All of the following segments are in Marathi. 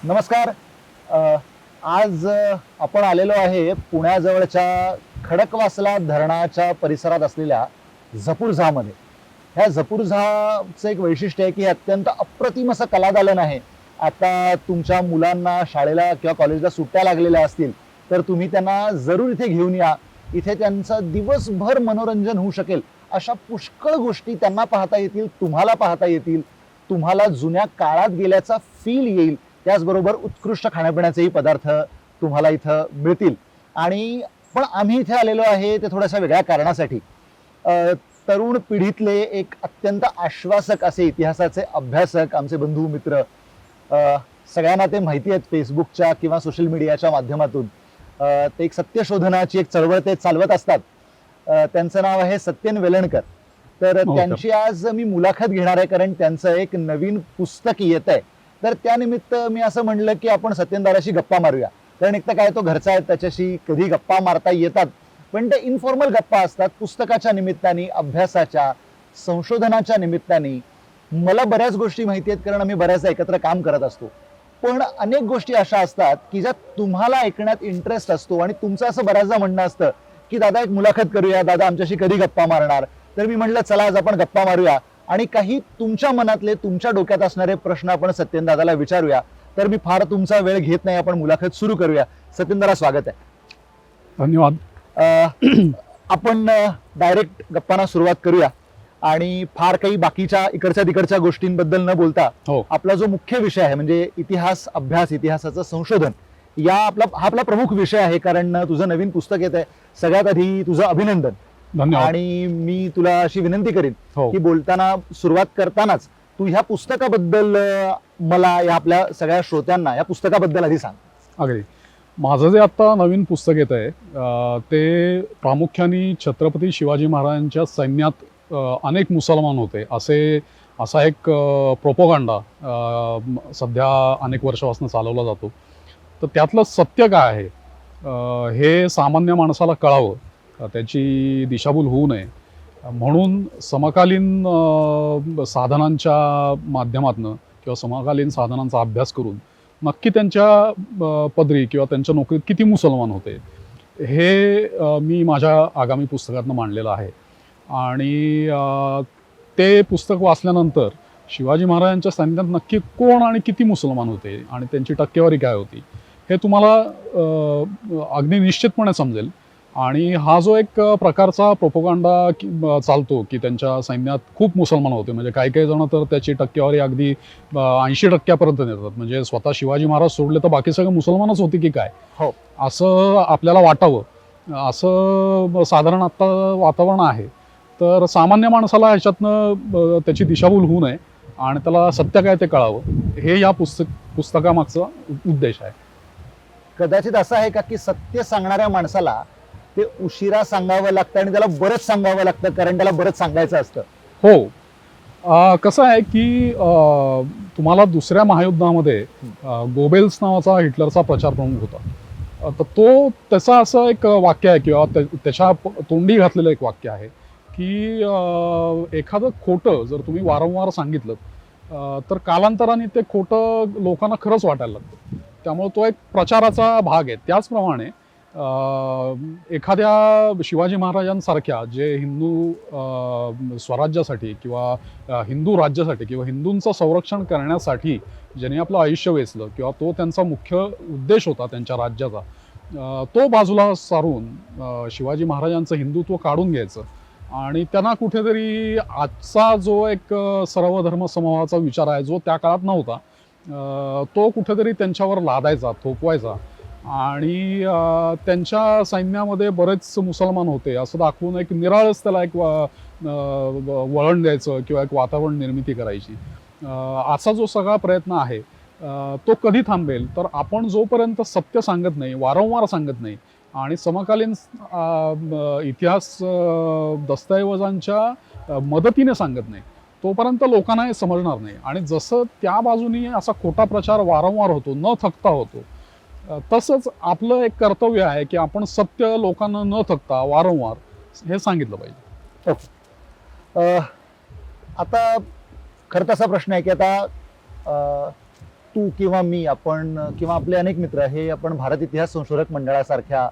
नमस्कार. आज आपण आलेलो आहे पुण्याजवळच्या खडकवासला धरणाच्या परिसरात असलेल्या झपूर्झामध्ये. ह्या झपूर्झाचं एक वैशिष्ट्य आहे की हे अत्यंत अप्रतिम असं कलादालन आहे. आता तुमच्या मुलांना शाळेला किंवा कॉलेजला सुट्ट्या लागलेल्या असतील तर तुम्ही त्यांना जरूर इथे घेऊन या. इथे त्यांचं दिवसभर मनोरंजन होऊ शकेल अशा पुष्कळ गोष्टी त्यांना पाहता येतील, तुम्हाला पाहता येतील. तुम्हाला जुन्या काळात गेल्याचा फील येईल. त्याचबरोबर उत्कृष्ट खाण्यापिण्याचेही पदार्थ तुम्हाला इथं मिळतील. आणि पण आम्ही इथे आलेलो आहे ते थोड्याशा वेगळ्या कारणासाठी. तरुण पिढीतले एक अत्यंत आश्वासक असे इतिहासाचे अभ्यासक आमचे बंधू मित्र, सगळ्यांना ते माहिती आहेत फेसबुकच्या किंवा सोशल मीडियाच्या माध्यमातून. ते एक सत्यशोधनाची एक चळवळ ते चालवत असतात. त्यांचं नाव आहे सत्यन वेलणकर. तर त्यांची आज मी मुलाखत घेणार आहे कारण त्यांचं एक नवीन पुस्तक येत आहे. तर त्यानिमित्त मी असं म्हणलं की आपण सत्यनदाराशी गप्पा मारूया. कारण एक तर काय तो घरचा आहे, त्याच्याशी कधी गप्पा मारता येतात, पण ते इन्फॉर्मल गप्पा असतात. पुस्तकाच्या निमित्ताने, अभ्यासाच्या, संशोधनाच्या निमित्ताने मला बऱ्याच गोष्टी माहिती आहेत कारण आम्ही बऱ्याचदा एकत्र काम करत असतो. पण अनेक गोष्टी अशा असतात की ज्या तुम्हाला ऐकण्यात इंटरेस्ट असतो आणि तुमचं असं बऱ्याचदा म्हणणं असतं की दादा एक मुलाखत करूया, दादा आमच्याशी कधी गप्पा मारणार. तर मी म्हटलं चला आज आपण गप्पा मारूया आणि काही तुमच्या मनातले, तुमच्या डोक्यात असणारे प्रश्न आपण सत्यन दादाला विचारूया. तर मी फार तुमचा वेळ घेत नाही, आपण मुलाखत सुरू करूया. सत्यन दादा, स्वागत आहे. धन्यवाद. आपण डायरेक्ट गप्पांना सुरुवात करूया आणि फार काही बाकीच्या इकडच्या तिकडच्या गोष्टींबद्दल न बोलता आपला जो मुख्य विषय आहे म्हणजे इतिहास अभ्यास, इतिहासाचं संशोधन, हा आपला प्रमुख विषय आहे. कारण तुझं नवीन पुस्तक येत आहे. सगळ्यात आधी तुझं अभिनंदन. धन्यवाद. आणि मी तुला अशी विनंती करीन की बोलताना सुरुवात करतानाच तू ह्या पुस्तकाबद्दल मला, या आपल्या सगळ्या श्रोत्यांना या पुस्तकाबद्दल आधी सांग. अगदी. माझं जे आता नवीन पुस्तक येत आहे ते प्रामुख्याने छत्रपती शिवाजी महाराजांच्या सैन्यात अनेक मुसलमान होते असा एक प्रोपोगंडा सध्या अनेक वर्षापासून चालवला जातो. तर त्यातलं सत्य काय आहे हे सामान्य माणसाला कळावं, त्याची दिशाभूल होऊ नये म्हणून समकालीन साधनांच्या माध्यमातून किंवा समकालीन साधनांचा अभ्यास करून नक्की त्यांच्या पदरी किंवा त्यांच्या नोकरीत किती मुसलमान होते हे मी माझ्या आगामी पुस्तकातनं मांडलेलं आहे. आणि ते पुस्तक वाचल्यानंतर शिवाजी महाराजांच्या सैन्यात नक्की कोण आणि किती मुसलमान होते आणि त्यांची टक्केवारी काय होती हे तुम्हाला अगदी निश्चितपणे समजेल. आणि हा जो एक प्रकारचा प्रोपोगंडा चालतो की त्यांच्या सैन्यात खूप मुसलमान होते, म्हणजे काही काही जण तर त्याची टक्केवारी अगदी 80% नेतात, म्हणजे स्वतः शिवाजी महाराज सोडले तर बाकी सगळे मुसलमानच होते की काय, हो असं आपल्याला वाटावं, असं साधारण आता वातावरण आहे. तर सामान्य माणसाला ह्याच्यातनं त्याची दिशाभूल होऊ नये आणि त्याला सत्य काय ते कळावं, हे या पुस्तकामागचा उद्देश आहे. कदाचित असं आहे का की सत्य सांगणाऱ्या माणसाला ते उशिरा सांगावं लागतं आणि त्याला बरंच सांगावं लागतं कारण त्याला बरंच सांगायचं असतं. हो, कसं आहे की तुम्हाला दुसऱ्या महायुद्धामध्ये गोबेल्स नावाचा हिटलरचा प्रचार प्रमुख होता. तर तो त्याचा असं एक वाक्य आहे किंवा त्याच्या तोंडी घातलेलं एक वाक्य आहे की एखादं खोटं जर तुम्ही वारंवार सांगितलं तर कालांतराने ते खोटं लोकांना खरंच वाटायला लागतं. त्यामुळे तो एक प्रचाराचा भाग आहे. त्याचप्रमाणे एखाद्या शिवाजी महाराजांसारख्या जे हिंदू स्वराज्यासाठी किंवा हिंदू राज्यासाठी किंवा हिंदूंचं संरक्षण करण्यासाठी ज्यांनी आपलं आयुष्य वेचलं किंवा तो त्यांचा मुख्य उद्देश होता त्यांच्या राज्याचा, तो बाजूला सारून शिवाजी महाराजांचं हिंदुत्व काढून घ्यायचं आणि त्यांना कुठेतरी आजचा जो एक सर्वधर्म समूहाचा विचार आहे जो त्या काळात नव्हता तो कुठेतरी त्यांच्यावर लादायचा, थोपवायचा आणि त्यांच्या सैन्यामध्ये बरेच मुसलमान होते असं दाखवून एक निराळच त्याला एक वळण द्यायचं किंवा एक वातावरण निर्मिती करायची. असा जो सगळा प्रयत्न आहे तो कधी थांबेल तर आपण जोपर्यंत सत्य सांगत नाही, वारंवार सांगत नाही आणि समकालीन इतिहास दस्तऐवजांच्या मदतीने सांगत नाही तोपर्यंत लोकांना हे समजणार नाही. आणि जसं त्या बाजूनी असा खोटा प्रचार वारंवार होतो, न थकता होतो, तसंच आपलं एक कर्तव्य आहे की आपण सत्य लोकांना न थकता वारंवार हे सांगितलं पाहिजे. आता खरं तसा प्रश्न आहे की आता तू किंवा मी, आपण किंवा आपले अनेक मित्र हे आपण भारत इतिहास संशोधक मंडळासारख्या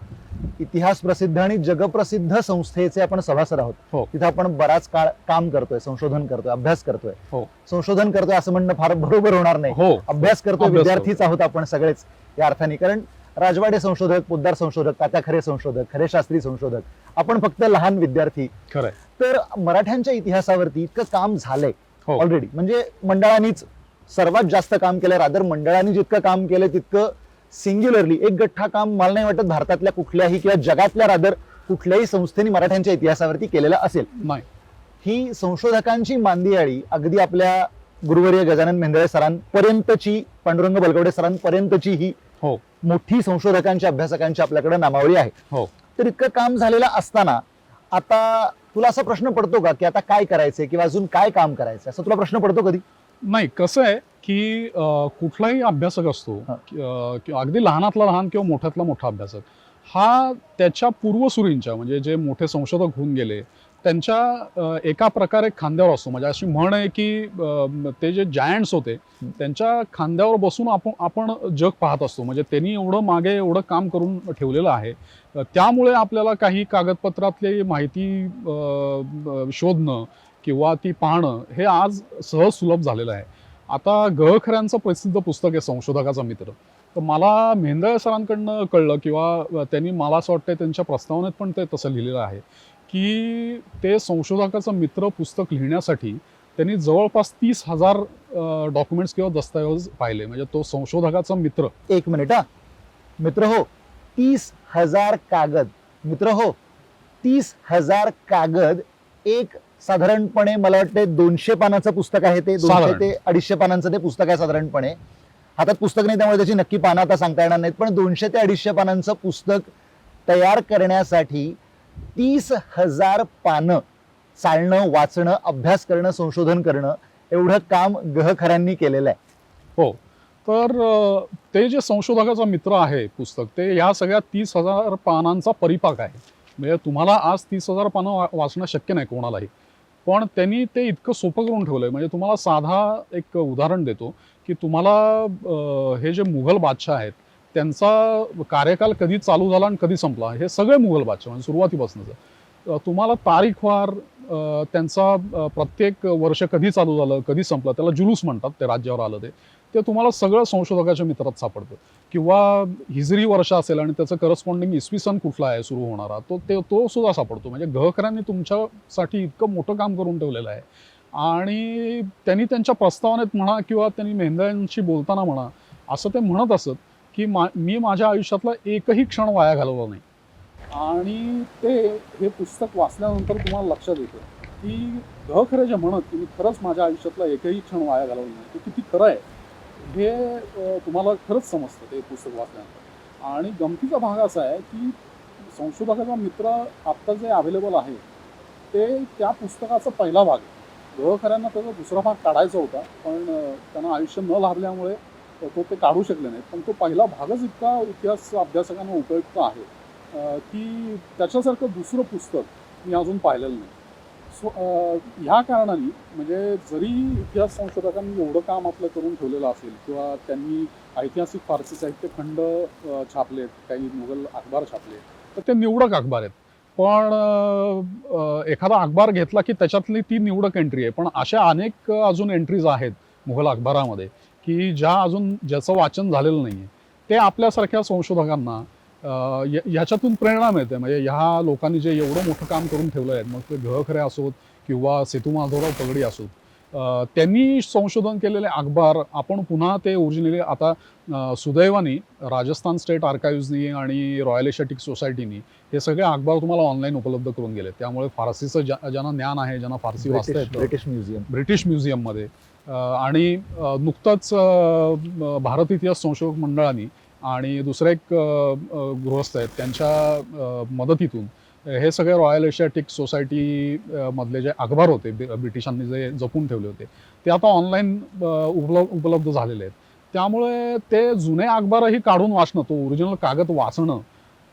इतिहास प्रसिद्ध आणि जगप्रसिद्ध संस्थेचे आपण सभासद आहोत. हो. तिथे आपण बराच काळ काम करतोय, संशोधन करतोय, अभ्यास करतोय. हो. संशोधन करतोय असं म्हणणं फार बरोबर होणार नाही. हो. अभ्यास करतोय, अभ्यास विद्यार्थीच आहोत आपण सगळेच या अर्थाने. कारण राजवाडे संशोधक, पोद्दार संशोधक, तात्या खरे संशोधक, खरे शास्त्री संशोधक, आपण फक्त लहान विद्यार्थी. खरंय. तर मराठ्यांच्या इतिहासावरती इतकं काम झालंय हो. ऑलरेडी. म्हणजे मंडळांनीच सर्वात जास्त काम केलं. रादर मंडळांनी जितकं काम केलं तितकं सिंग्युलरली एक गठ्ठा काम मला नाही वाटत भारतातल्या कुठल्याही किंवा जगातल्या रादर कुठल्याही संस्थेने मराठ्यांच्या इतिहासावरती केलेलं असेल. नाही. ही संशोधकांची मांदियाळी अगदी आपल्या गुरुवर्य गजानन मेंदळे सरांपर्यंतची, पांडुरंग बलकवडे सरांपर्यंतची ही हो. मोठी संशोधकांच्या, अभ्यासकांची आपल्याकडे नामावळी आहे. हो. तर इतकं काम झालेलं असताना आता तुला असा प्रश्न पडतो का की आता काय करायचंय किंवा अजून काय काम करायचंय, असं तुला प्रश्न पडतो कधी? नाही, कसं आहे की कुठलाही अभ्यासक असतो, किंवा अगदी लहानातला लहान किंवा मोठ्यातला मोठा अभ्यासक, हा त्याच्या पूर्वसुरींच्या म्हणजे जे मोठे संशोधक होऊन गेले त्यांच्या एका प्रकारे खांद्यावर असतो. म्हणजे अशी म्हण आहे की ते जे जायंट्स होते त्यांच्या खांद्यावर बसून आपण जग पाहत असतो. म्हणजे त्यांनी एवढं मागे एवढं काम करून ठेवलेलं आहे. त्यामुळे आपल्याला काही कागदपत्रातली माहिती शोधणं किंवा ती पाहणं हे आज सहज सुलभ झालेलं आहे. आता गहखऱ्यांचं प्रसिद्ध पुस्तक आहे संशोधकाचा मित्र. तर मला मेंदळे सरांकडनं कळलं किंवा त्यांनी, मला असं वाटतं त्यांच्या प्रस्तावनेत पण ते तसं लिहिलेलं आहे की ते संशोधकाचा मित्र पुस्तक लिहिण्यासाठी त्यांनी जवळपास 30,000 डॉक्युमेंट्स किंवा दस्तऐवज पाहिले. म्हणजे तो संशोधकाचा मित्र. एक मिनिट हा मित्र हो, 30,000 कागद. मित्र हो, 30,000 कागद. एक साधारणपणे मला वाटते 200 पानाचं पुस्तक आहे ते. 200 ते 250 पानांचं ते पुस्तक आहे साधारणपणे. हातात पुस्तक नाही त्यामुळे त्याची नक्की पानं आता सांगता येणार नाहीत. पण 200 ते 250 पानांचं पुस्तक तयार करण्यासाठी 30,000 पानं चालणं, वाचणं, अभ्यास करणं, संशोधन करणं, एवढं काम गहखऱ्यांनी केलेलं आहे. हो. तर ते जे संशोधकाचा मित्र आहे पुस्तक, ते या सगळ्या 30,000 पानांचा परिपाक आहे. म्हणजे तुम्हाला आज 30,000 पानं वाचणं शक्य नाही कोणालाही. पण त्यांनी ते इतकं सोपं करून ठेवलंय. म्हणजे तुम्हाला साधा एक उदाहरण देतो की तुम्हाला हे जे मुघल बादशाह आहेत त्यांचा कार्यकाल कधी चालू झाला आणि कधी संपला, हे सगळे मुघल बादशाह म्हणजे सुरुवातीपासूनच तुम्हाला तारीखवार त्यांचा प्रत्येक वर्ष कधी चालू झालं, कधी संपलं, त्याला जुलूस म्हणतात, ते राज्यावर आलं ते तुम्हाला सगळं संशोधकाच्या मित्रात सापडतं. किंवा हिजरी वर्ष असेल आणि त्याचं करस्पॉन्डिंग इसवी सन कुठला आहे सुरू होणारा, तो सुद्धा सापडतो. म्हणजे गहखऱ्यांनी तुमच्यासाठी इतकं मोठं काम करून ठेवलेलं आहे. आणि त्यांनी त्यांच्या प्रस्तावनेत म्हणा किंवा त्यांनी मेंदळ्यांशी बोलताना म्हणा असं ते म्हणत असत की मी माझ्या आयुष्यातला एकही क्षण वाया घालवला नाही. आणि हे पुस्तक वाचल्यानंतर तुम्हाला लक्षात येतं की गहखरे जे म्हणत की मी खरंच माझ्या आयुष्यातला एकही क्षण वाया घालवला नाही, ते किती खरं आहे हे तुम्हाला खरंच समजतं ते पुस्तक वाचल्यानंतर. आणि गमतीचा भाग असा आहे की संशोधकाचा मित्र आत्ता जे अवेलेबल आहे ते त्या पुस्तकाचा पहिला भाग आहे. गहखऱ्यांना त्याचा दुसरा भाग काढायचा होता, पण त्यांना आयुष्य न लाभल्यामुळे ते काढू शकले नाहीत. पण तो पहिला भागच इतका इतिहास अभ्यासकांना उपयुक्त आहे की त्याच्यासारखं दुसरं पुस्तक मी अजून पाहिलेलं नाही. सो ह्या कारणाने म्हणजे जरी इतिहास संशोधकांनी एवढं काम आपलं करून ठेवलेलं असेल किंवा त्यांनी ऐतिहासिक फारसी साहित्य खंड छापलेत, काही मुघल अखबार छापले, तर ते निवडक अखबार आहेत. पण एखादा अखबार घेतला की त्याच्यातली ती निवडक एंट्री आहे. पण अशा अनेक अजून एंट्रीज आहेत मुघल अखबारामध्ये की ज्याचं वाचन झालेलं नाही आहे. ते आपल्यासारख्या संशोधकांना ह्याच्यातून प्रेरणा मिळते. म्हणजे ह्या लोकांनी जे एवढं मोठं काम करून ठेवलं आहे, मग ते गहखरे असोत किंवा सेतू माधवराव पगडी असोत, त्यांनी संशोधन केलेले अखबार आपण पुन्हा ते ओरिजिनली आता सुदैवाने राजस्थान स्टेट आर्काइव्हजनी आणि रॉयल एशियाटिक सोसायटीनी हे सगळे अखबार तुम्हाला ऑनलाईन उपलब्ध करून गेले. त्यामुळे फारसीचं ज्यांना ज्ञान आहे, ज्यांना फारसी वाचता येतं, ब्रिटिश म्युझियममध्ये आणि नुकतंच भारत इतिहास संशोधक मंडळाने आणि दुसरे एक गृहस्थ आहेत त्यांच्या मदतीतून हे सगळे रॉयल एशियाटिक सोसायटी मधले जे अखबार होते ब्रिटिशांनी जे जपून ठेवले होते ते आता ऑनलाईन उपलब्ध झालेले आहेत. त्यामुळे ते जुने अखबारही काढून वाचणं, तो ओरिजिनल कागद वाचणं,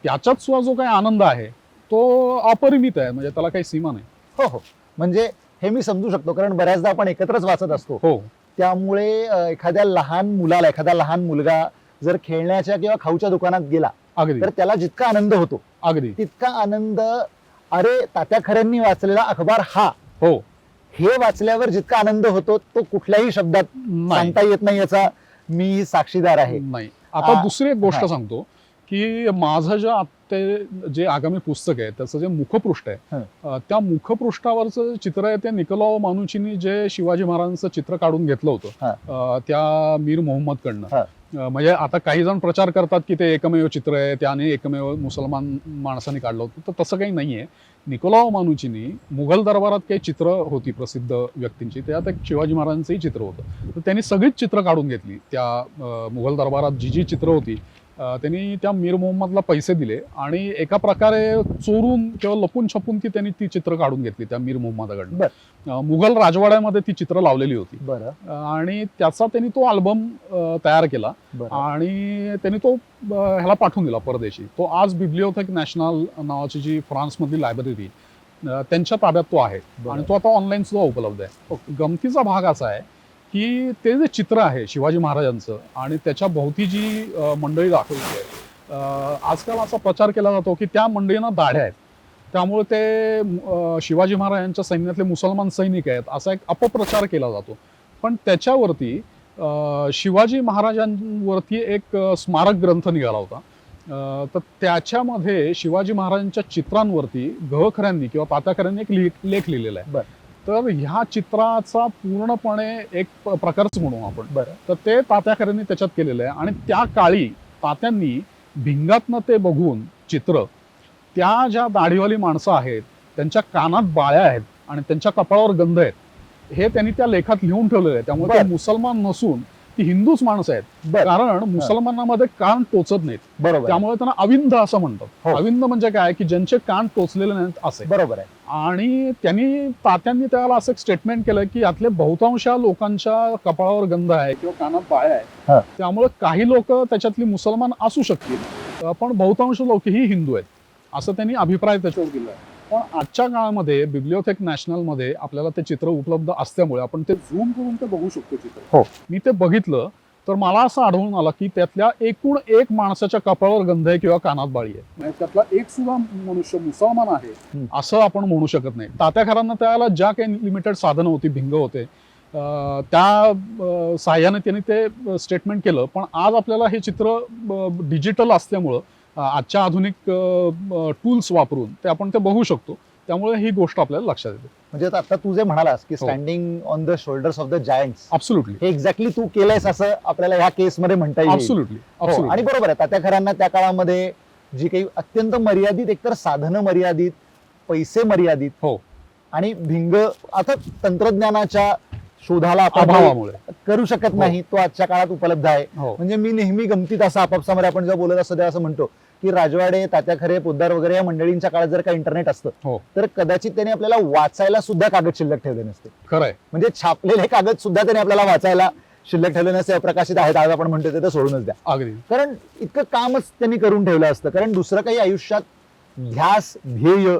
त्याच्यात सुद्धा जो काही आनंद आहे तो अपरिमित आहे. म्हणजे त्याला काही सीमा नाही. हो हो, म्हणजे हे मी समजू शकतो, कारण बऱ्याचदा आपण एकत्रच वाचत असतो. हो, त्यामुळे एखाद्या लहान मुलाला, एखादा लहान मुलगा जर खेळण्याच्या किंवा खाऊच्या दुकानात गेला अगदी तर त्याला जितका आनंद होतो अगदी तितका आनंद अरे तात्या खऱ्यांनी वाचलेला अखबार हा, हो हे वाचल्यावर जितका आनंद होतो तो कुठल्याही शब्दात नाही सांगता येत नाही, याचा मी साक्षीदार आहे. नाही. आता दुसरी एक गोष्ट हा. सांगतो की माझं जे आगामी पुस्तक आहे त्याचं जे मुखपृष्ठ आहे त्या मुखपृष्ठावरचं चित्र आहे ते निकोलाओ मानुचीनी जे शिवाजी महाराजांचं चित्र काढून घेतलं होतं त्या मीर मोहम्मदकडनं. म्हणजे आता काही जण प्रचार करतात की ते एकमेव चित्र आहे, त्याने एकमेव मुसलमान माणसाने काढलं होतं, तर तसं काही नाहीये. निकोलाओ मानुचीनी मुघल दरबारात काही चित्र होती प्रसिद्ध व्यक्तींची, त्यात एक शिवाजी महाराजांचंही चित्र होतं. तर त्यांनी सगळीच चित्र काढून घेतली. त्या मुघल दरबारात जी चित्र होती त्यांनी त्या मीर मोहम्मदला पैसे दिले आणि एका प्रकारे चोरून किंवा लपून छपून त्यांनी ती चित्र काढून घेतली त्या मीर मोहम्मदाकडनं. मुघल राजवाड्यामध्ये ती चित्र लावलेली होती. आणि त्याचा त्यांनी तो अल्बम तयार केला आणि त्यांनी तो ह्याला पाठवून दिला परदेशी. तो आज बिब्लिओथेक नॅशनल नावाची जी फ्रान्समधली लायब्ररी त्यांच्या ताब्यात तो आहे आणि तो आता ऑनलाईन सुद्धा उपलब्ध आहे. गमतीचा भाग असा आहे की ते जे चित्र आहे शिवाजी महाराजांचं आणि त्याच्या भोवती जी मंडळी दाखवली आहे, आजकाल असा प्रचार केला जातो की त्या मंडळींना दाढ्या आहेत त्यामुळे ते शिवाजी महाराजांच्या सैन्यातले मुसलमान सैनिक आहेत असा एक अपप्रचार केला जातो. पण त्याच्यावरती शिवाजी महाराजांवरती एक स्मारक ग्रंथ निघाला होता. तर त्याच्यामध्ये शिवाजी महाराजांच्या चित्रांवरती गहखऱ्यांनी किंवा तात्याखऱ्यांनी एक लेख लिहिलेला आहे. तर ह्या चित्राचा पूर्णपणे एक प्रकारच म्हणू आपण, तर ते तात्याखऱ्यांनी त्याच्यात केलेलं आहे. आणि त्या काळी तात्यांनी भिंगातनं ते बघून चित्र, त्या ज्या दाढीवाली माणसं आहेत त्यांच्या कानात बाळ्या आहेत आणि त्यांच्या कपाळावर गंध आहेत हे त्यांनी त्या लेखात लिहून ठेवलेलं आहे. त्यामुळे ते मुसलमान नसून ती हिंदूच माणसं आहेत, कारण मुसलमानांमध्ये कान टोचत नाहीत, त्यामुळे त्यांना अविंद असं म्हणतात. अविंद म्हणजे काय की ज्यांचे कान टोचलेले नाहीत असे. बरोबर आहे. आणि तात्यांनी त्याला असं एक स्टेटमेंट केलं की यातले बहुतांश लोकांच्या कपाळावर गंध आहे किंवा कानात बाळ्या आहे, त्यामुळे काही लोक त्याच्यातली मुसलमान असू शकतील पण बहुतांश लोक ही हिंदू आहेत असं त्यांनी अभिप्राय त्याच्यावर दिला आहे. पण आजच्या काळामध्ये बिब्लिओथेक नॅशनल मध्ये आपल्याला ते चित्र उपलब्ध असल्यामुळे आपण ते झूम करून ते बघू शकतो चित्र. मी ते बघितलं तर मला असं आढळून आलं की त्यातल्या एकूण एक माणसाच्या कपाळावर गंध आहे किंवा कानात बाळी आहे, म्हणजे त्यातला एक सुद्धा मनुष्य मुसलमान आहे असं आपण म्हणू शकत नाही. तात्याखरांना त्याला ज्या काही लिमिटेड साधनं होती, भिंग होते, त्या साह्याने त्यांनी ते स्टेटमेंट केलं. पण आज आपल्याला हे चित्र डिजिटल असल्यामुळं आजच्या आधुनिक टूल्स वापरून ते आपण ते बघू शकतो, त्यामुळे ही गोष्ट आपल्याला लक्षात येते. म्हणजे आता तू जे म्हणालास की standing on the shoulders of the giants, absolutely हे एक्झॅक्टली तू केलंयस असं आपल्याला ह्या केसमध्ये म्हणता येईल. ॲब्सोल्युटली. आणि बरोबर आहे, तात्याखरांना त्या काळामध्ये जी काही अत्यंत मर्यादित, एकतर साधनं मर्यादित, पैसे मर्यादित आणि भिंग आता तंत्रज्ञानाच्या शोधाला अभावामुळे करू शकत नाही, तो आजच्या काळात उपलब्ध आहे. म्हणजे मी नेहमी गमतीत असं आपापसामध्ये आपण जेव्हा बोलत असतो तेव्हा असं म्हणतो की राजवाडे, तात्याखरे, पोद्दार वगैरे या मंडळींच्या काळात जर का इंटरनेट असतं तर कदाचित त्यांनी आपल्याला वाचायला सुद्धा कागद शिल्लक ठेवले नसते. खरंय. म्हणजे छापलेले कागद सुद्धा त्यांनी आपल्याला वाचायला शिल्लक ठेवले नसते. प्रकाशित आहेत आज आपण म्हणतो ते तर सोडूनच द्या. अगदी. कारण इतकं कामच त्यांनी करून ठेवलं असतं. कारण दुसरं काही आयुष्यात ध्यास, ध्येय,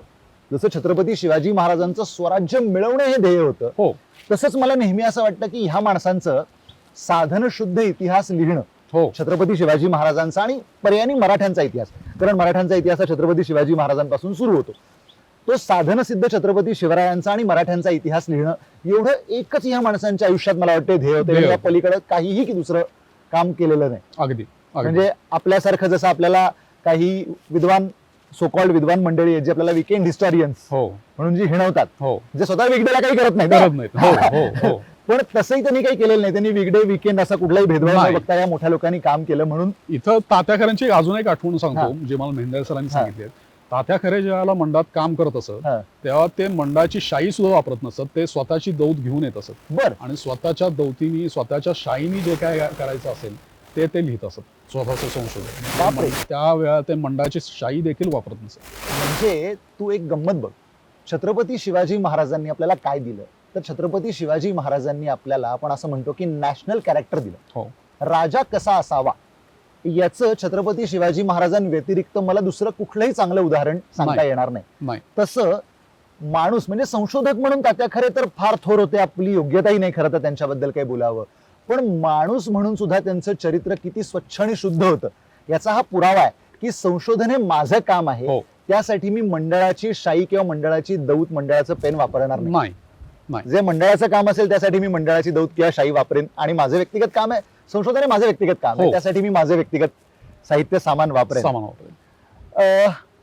जसं छत्रपती शिवाजी महाराजांचं स्वराज्य मिळवणं हे ध्येय होतं, तसंच मला नेहमी असं वाटतं की ह्या माणसांचं साधन शुद्ध इतिहास लिहिणं, छत्रपती शिवाजी महाराजांचा आणि पर्यायाने मराठ्यांचा इतिहास, कारण मराठ्यांचा इतिहास छत्रपती शिवाजी महाराजांपासून सुरू होतो, तो साधनसिद्ध छत्रपती शिवरायांचा आणि मराठ्यांचा इतिहास लिहिणं एवढं एकच ह्या माणसांच्या आयुष्यात मला वाटतं ध्येय होतं. या पलीकडे काहीही की दुसरं काम केलेलं नाही. अगदी. म्हणजे आपल्यासारखं जसं आपल्याला काही विद्वान, सोकॉल्ड विद्वान मंडळी आहेत जे आपल्याला वीकेंड हिस्टॉरियन्स म्हणून जी हिणवतात, जे स्वतः वीकडेला काही करत नाहीत, पण तसंही त्यांनी काही केलेलं नाही. त्यांनी वीकडे, वीकेंड असा कुठलाही भेदभाव न बघता या मोठ्या लोकांनी काम केलं. म्हणून इथं तात्याखऱ्यांची अजून एक आठवण सांगतो, जे मला मेहंदे सरांनी सांगितले. तात्याखरे ज्यावेळेला मंडात काम करत असत तेव्हा ते मंडाची शाई सुद्धा वापरत नसत, ते स्वतःची दौत घेऊन येत असत. आणि स्वतःच्या दौतीनी, स्वतःच्या शाईनी जे काय करायचं असेल ते लिहित असत, स्वतःचं संशोधन. त्यावेळेला ते मंडाची शाई देखील वापरत नसत. म्हणजे तू एक गंमत बघ, छत्रपती शिवाजी महाराजांनी आपल्याला काय दिलं तर छत्रपती शिवाजी महाराजांनी आपल्याला, आपण असं म्हणतो की नॅशनल कॅरेक्टर दिलं. राजा कसा असावा याचं छत्रपती शिवाजी महाराजांव्यतिरिक्त मला दुसरं कुठलंही चांगलं उदाहरण सांगता येणार नाही. तसं माणूस म्हणजे संशोधक म्हणून तात्या खरे तर फार थोर होते, आपली योग्यताही नाही खरं तर त्यांच्याबद्दल काही बोलावं, पण माणूस म्हणून सुद्धा त्यांचं चरित्र किती स्वच्छ आणि शुद्ध होतं याचा हा पुरावा आहे की संशोधन हे माझं काम आहे. हो. त्यासाठी मी मंडळाची शाई किंवा मंडळाची दौत, मंडळाचं पेन वापरणार नाही. जे मंडळाचं काम असेल त्यासाठी मी मंडळाची दौत किंवा शाई वापरेन, आणि माझं व्यक्तिगत काम आहे संशोधन, हे माझं व्यक्तिगत काम आहे, हो. त्यासाठी मी माझं व्यक्तिगत साहित्य सामान वापरेन.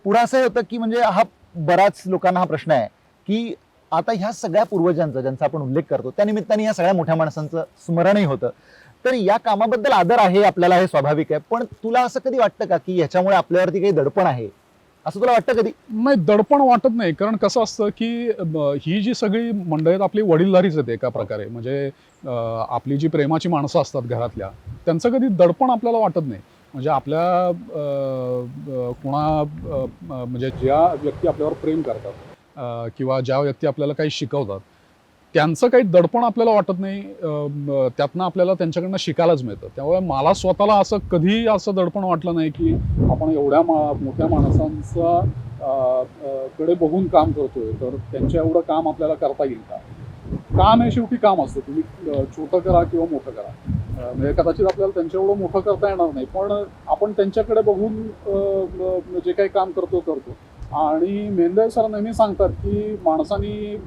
पुढे असं होतं की म्हणजे हा बऱ्याच लोकांना हा प्रश्न आहे की आता ह्या सगळ्या पूर्वजांचा ज्यांचा आपण उल्लेख करतो त्या निमित्ताने ह्या सगळ्या मोठ्या माणसांचं स्मरणही होतं, तर या कामाबद्दल आदर आहे आपल्याला, हे स्वाभाविक आहे, पण तुला असं कधी वाटतं का की ह्याच्यामुळे आपल्यावरती काही दडपण आहे, असं तुला वाटतं कधी? नाही, दडपण वाटत नाही. कारण कसं असतं की ही जी सगळी मंडळी आहेत आपली वडीलधारीच आहेत एका प्रकारे. म्हणजे आपली जी प्रेमाची माणसं असतात घरातल्या, त्यांचं कधी दडपण आपल्याला वाटत नाही. म्हणजे आपल्या म्हणजे ज्या व्यक्ती आपल्यावर प्रेम करतात किंवा ज्या व्यक्ती आपल्याला काही शिकवतात, त्यांचं काही दडपण आपल्याला वाटत नाही. त्यातनं आपल्याला त्यांच्याकडनं शिकायलाच मिळतं. त्यामुळे मला स्वतःला असं कधी असं दडपण वाटलं नाही की आपण एवढ्या मोठ्या माणसांचा कडे बघून काम करतोय तर त्यांच्या एवढं काम आपल्याला करता येईल का. काम हे शेवटी काम असतं, तुम्ही छोटं करा किंवा मोठं करा. म्हणजे कदाचित आपल्याला त्यांच्या एवढं मोठं करता येणार नाही, पण आपण त्यांच्याकडे बघून जे काही काम करतो. आणि मेंढे सर नेहमी सांगतात की माणसानी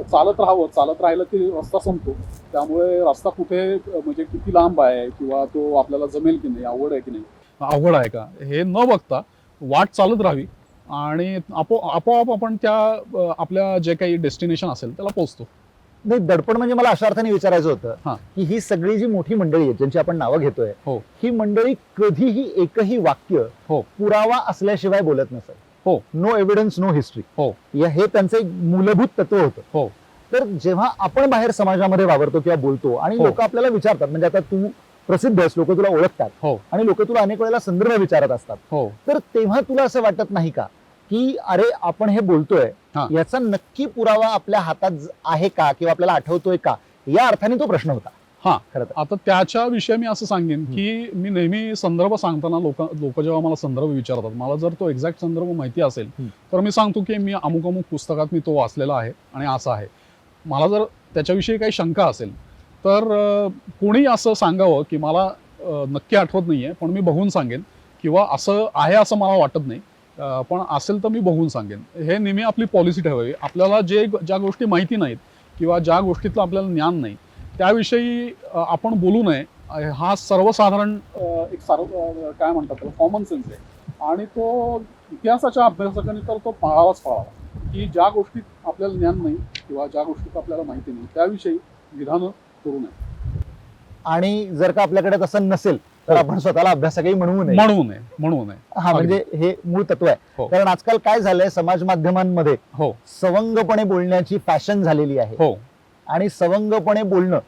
चालत राहिलं की रस्ता संपतो. त्यामुळे रस्ता कुठे म्हणजे किती लांब आहे किंवा तो आपल्याला जमेल की नाही, आवड आहे की नाही, अवघड आहे का, हे न बघता वाट चालत राहावी आणि आपोआप आपण त्या आपल्या जे काही डेस्टिनेशन असेल त्याला पोहोचतो. नाही, दडपण म्हणजे मला अशा अर्थाने विचारायचं होतं हा. की ही सगळी जी मोठी मंडळी आहेत ज्यांची आपण नावं घेतोय, हो. ही मंडळी कधीही एकही वाक्य हो. पुरावा असल्याशिवाय बोलत नसेल. हो. नो एव्हिडन्स नो हिस्ट्री, हो. हे त्यांचं एक मूलभूत तत्व होतं. हो. तर जेव्हा आपण बाहेर समाजामध्ये वावरतो किंवा बोलतो आणि हो. लोक आपल्याला विचारतात, म्हणजे आता तू प्रसिद्ध आहेस, लोक तुला ओळखतात, हो. आणि लोक तुला अनेक वेळेला संदर्भ विचारत असतात, हो. तर तेव्हा तुला असं वाटत नाही का की अरे आपण हे बोलतोय हा. याचा नक्की पुरावा आपल्या हातात आहे का किंवा आपल्याला आठवतोय का, या अर्थाने तो प्रश्न होता. हा, खरं तर आता त्याच्याविषयी मी असं सांगेन की मी नेहमी संदर्भ सांगताना लोक जेव्हा मला संदर्भ विचारतात, मला जर तो एक्झॅक्ट संदर्भ माहिती असेल तर मी सांगतो की मी अमुक अमुक पुस्तकात मी तो वाचलेला आहे आणि असं आहे. मला जर त्याच्याविषयी काही शंका असेल तर कोणी असं सांगावं की मला नक्की आठवत नाहीये पण मी बघून सांगेन, किंवा असं आहे असं मला वाटत नाही पण असेल तर मी बघून सांगेन. हे नेहमी आपली पॉलिसी ठेवावी. आपल्याला ज्या गोष्टी माहिती नाहीत किंवा ज्या गोष्टीतलं आपल्याला ज्ञान नाही त्याविषयी आपण बोलू नये. हा सर्वसाधारण काय म्हणतात त्याला कॉमन सेन्स आहे, आणि तो इतिहासाच्या अभ्यासकांनी तर तो पाळावाच की ज्या गोष्टीत आपल्याला ज्ञान नाही किंवा ज्या गोष्टीत आपल्याला माहिती नाही त्याविषयी विधानं करू नये. आणि जर का आपल्याकडे तसं नसेल तर आपण स्वतःला अभ्यासकही म्हणू नये. हा, म्हणजे हे मूळ तत्व आहे. हो. कारण आजकाल काय झालंय, समाज माध्यमांमध्ये हो. सवंगपणे बोलण्याची फॅशन झालेली आहे. हो. आणि सवंगपणे बोलणं,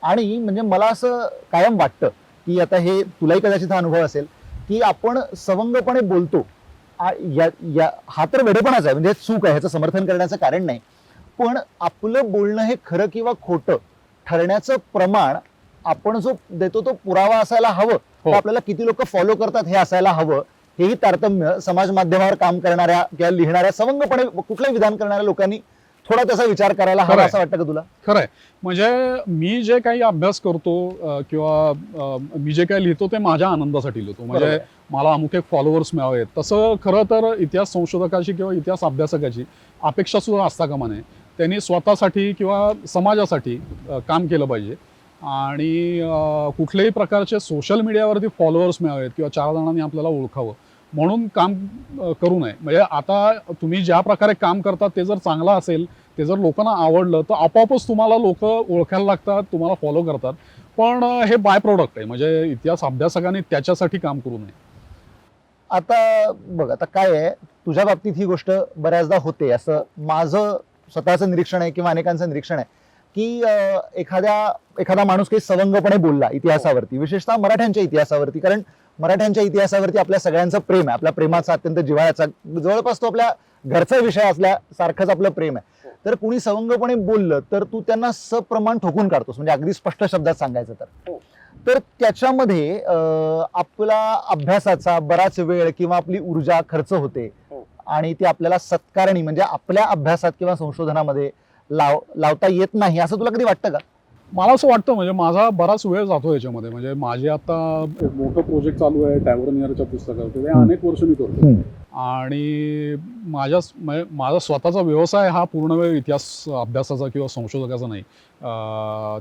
आणि म्हणजे मला असं कायम वाटतं की आता हे तुलाही कदाचित हा अनुभव असेल की आपण सवंगपणे बोलतो, हा तर वेडेपणाच आहे, म्हणजे चूक आहे, ह्याचं समर्थन करण्याचं कारण नाही, पण आपलं बोलणं हे खरं किंवा खोटं ठरण्याचं प्रमाण आपण जो देतो तो पुरावा असायला हवं. हो. आपल्याला किती लोक फॉलो करतात हे असायला हवं. हेही तारतम्य समाज माध्यमावर काम करणाऱ्या किंवा लिहिणाऱ्या, सवंगपणे कुठलंही विधान करणाऱ्या लोकांनी थोडा त्याचा विचार करायला हवा, असं वाटतं का तुला? खरंय. म्हणजे मी जे काही अभ्यास करतो किंवा मी जे काही लिहितो ते माझ्या आनंदासाठी लिहितो. म्हणजे मला अमुक एक फॉलोअर्स मिळावेत, तसं खरं तर इतिहास संशोधकाची किंवा इतिहास अभ्यासकाची अपेक्षा सुद्धा असता कामा नये. त्यांनी स्वतःसाठी किंवा समाजासाठी काम केलं पाहिजे, आणि कुठल्याही प्रकारचे सोशल मीडियावरती फॉलोअर्स मिळावेत किंवा 4 जणांनी आपल्याला ओळखावं म्हणून काम करू नये. म्हणजे आता तुम्ही ज्या प्रकारे काम करता ते जर चांगलं असेल, ते जर लोकांना आवडलं तर आपोआपच तुम्हाला लोक ओळखायला लागतात, तुम्हाला फॉलो करतात. पण हे बाय प्रोडक्ट आहे, म्हणजे इतिहास अभ्यासकांनी त्याच्यासाठी काम करू नये. आता बघ, आता काय आहे, तुझ्या बाबतीत ही गोष्ट बऱ्याचदा होते, असं माझं स्वतःचं निरीक्षण आहे किंवा अनेकांचं निरीक्षण आहे की एखादा माणूस काही सवंगपणे बोलला इतिहासावरती, विशेषतः मराठ्यांच्या इतिहासावरती, कारण मराठ्यांच्या इतिहासावरती आपल्या सगळ्यांचं प्रेम आहे, आपल्या प्रेमाचा अत्यंत जिव्हाळ्याचा, जवळपास तो आपल्या घरचा विषय असल्यासारखंच आपलं प्रेम आहे. तर कुणी सवंगपणे बोललं तर तू त्यांना सप्रमाण ठोकून काढतोस, म्हणजे अगदी स्पष्ट शब्दात सांगायचं तर त्याच्यामध्ये आपला अभ्यासाचा बराच वेळ किंवा आपली ऊर्जा खर्च होते. आणि ती आपल्याला सत्कारणी म्हणजे आपल्या अभ्यासात किंवा संशोधनामध्ये लावता येत नाही असं तुला कधी वाटतं का? मला असं वाटतं, म्हणजे माझा बराच वेळ जातो याच्यामध्ये. म्हणजे माझे आता एक मोठं प्रोजेक्ट चालू आहे टॅवरनियरच्या पुस्तकाचं, ते अनेक वर्ष मी करतो. आणि माझा स्वतःचा व्यवसाय हा पूर्ण वेळ इतिहास अभ्यासाचा किंवा संशोधकाचा नाही.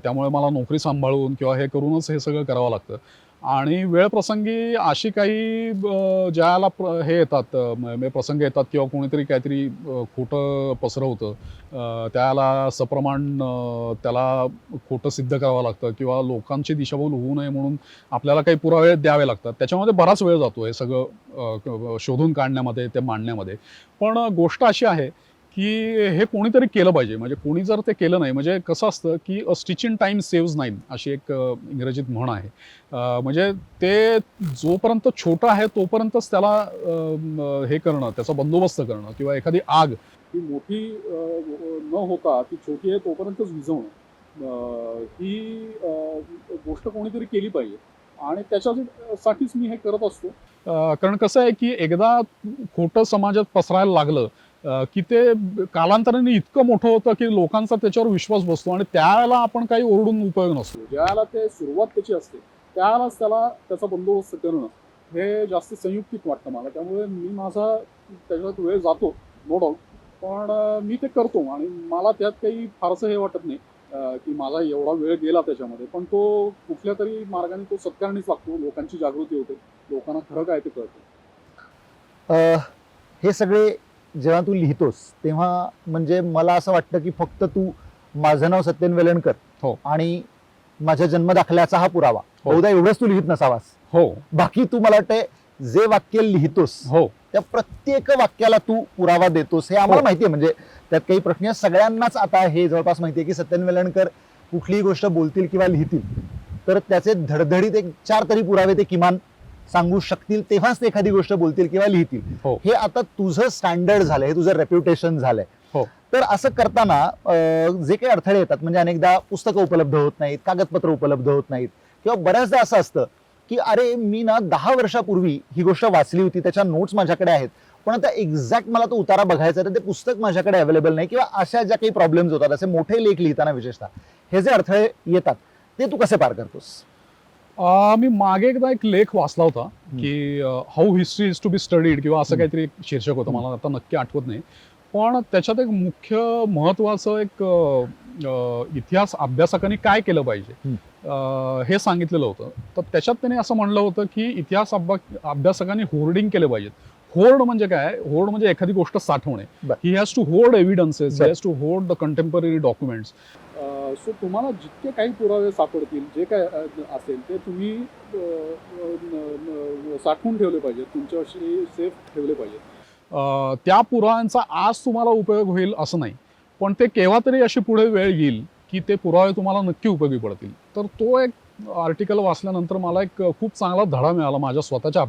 त्यामुळे मला नोकरी सांभाळून किंवा हे करूनच हे सगळं करावं लागतं. आणि वेळप्रसंगी अशी काही ज्याला हे येतात, म्हणजे प्रसंग येतात किंवा कोणीतरी काहीतरी खोटं पसरवतं, त्याला सप्रमाण त्याला खोटं सिद्ध करावं लागतं किंवा लोकांची दिशाभूल होऊ नये म्हणून आपल्याला काही पुरावे द्यावे लागतात. त्याच्यामध्ये बराच वेळ जातो हे सगळं शोधून काढण्यामध्ये, ते मांडण्यामध्ये. पण गोष्ट अशी आहे की हे कोणीतरी केलं पाहिजे. म्हणजे कोणी जर ते केलं नाही, म्हणजे कसं असतं की अ stitch in time saves nine अशी एक इंग्रजीत म्हण आहे. म्हणजे ते जोपर्यंत छोटं आहे तोपर्यंतच त्याला हे करणं, त्याचा बंदोबस्त करणं किंवा एखादी आग ही मोठी न होता ती छोटी आहे तोपर्यंतच विझवणं, ही गोष्ट कोणीतरी केली पाहिजे. आणि त्याच्यासाठीच मी हे करत असतो. कारण कसं आहे की एकदा खोटं समाजात पसरायला लागलं की ते कालांतराने इतकं मोठं होतं की लोकांचा त्याच्यावर विश्वास बसतो आणि त्यावेळेला आपण काही ओरडून उपयोग नसतो. ज्यावेळेला ते सुरुवात त्याची असते त्यावेळेलाच त्याला त्याचा बंदोबस्त करणं हे जास्त संयुक्तिक वाटतं मला. त्यामुळे मी माझा त्याच्यात वेळ जातो, नो डाऊट, पण मी ते करतो आणि मला त्यात काही फारसं हे वाटत नाही की माझा एवढा वेळ गेला त्याच्यामध्ये. पण तो कुठल्या तरी मार्गाने तो सत्कारणीच लागतो. लोकांची जागृती होते, लोकांना खरं काय ते कळतं. हे सगळे जेव्हा तू लिहितोस तेव्हा म्हणजे मला असं वाटतं की फक्त तू माझं नाव सत्यन वेलणकर हो आणि माझ्या जन्मदाखल्याचा हा पुरावा, बहुधा एवढंच तू लिहित नसावास. हो, बाकी तू मला वाटतंय जे वाक्य लिहितोस हो, त्या प्रत्येक वाक्याला तू पुरावा देतोस हे आम्हाला माहितीये. म्हणजे त्यात काही प्रश्न सगळ्यांनाच आता हे जवळपास माहितीये की सत्यन वेलणकर कुठलीही गोष्ट बोलतील किंवा लिहितील तर त्याचे धडधडीत एक 4 तरी पुरावे ते किमान सांगू शकतील, तेव्हाच ते एखादी गोष्ट बोलतील किंवा लिहितील. हो. हे आता तुझं स्टँडर्ड झालंय, हे तुझं रेप्युटेशन झालंय. हो. तर असं करताना जे काही अडथळे येतात, म्हणजे अनेकदा पुस्तकं उपलब्ध होत नाहीत, कागदपत्र उपलब्ध होत नाहीत, किंवा बऱ्याचदा असं असतं की अरे मी ना 10 वर्षापूर्वी ही गोष्ट वाचली होती, त्याच्या नोट्स माझ्याकडे आहेत, पण आता एक्झॅक्ट मला तो उतारा बघायचा आहे तर ते पुस्तक माझ्याकडे अवेलेबल नाही, किंवा अशा ज्या काही प्रॉब्लेम्स होतात, असे मोठे लेख लिहिताना विशेषतः हे जे अडथळे येतात ते तू कसे पार करतोस? मी मागे एकदा एक लेख वाचला होता की how history is to be studied किंवा असं काहीतरी एक शीर्षक होतं, मला आता नक्की आठवत नाही. पण त्याच्यात एक मुख्य महत्वाचं एक इतिहास अभ्यासकांनी काय केलं पाहिजे हे सांगितलेलं होतं. तर त्याच्यात त्याने असं म्हणलं होतं की इतिहास अभ्यासकांनी होर्डिंग केलं पाहिजे. होर्ड म्हणजे काय? होर्ड म्हणजे एखादी गोष्ट साठवणे. He has to hoard evidences, he has to hoard the contemporary documents. So तुम्हाला जितके काही पुरावे सापडतील, जे काय असेल ते तुम्ही साठवून ठेवले पाहिजेत, तुमच्याशी सेफ ठेवले पाहिजेत. त्या पुराव्यांचा आज तुम्हाला उपयोग होईल असं नाही, पण ते केव्हा तरी अशी पुढे वेळ येईल की ते पुरावे तुम्हाला नक्की उपयोगी पडतील. तर तो एक आर्टिकल वाचल्यानंतर मला एक खूप चांगला धडा मिळाला माझ्या स्वतःच्या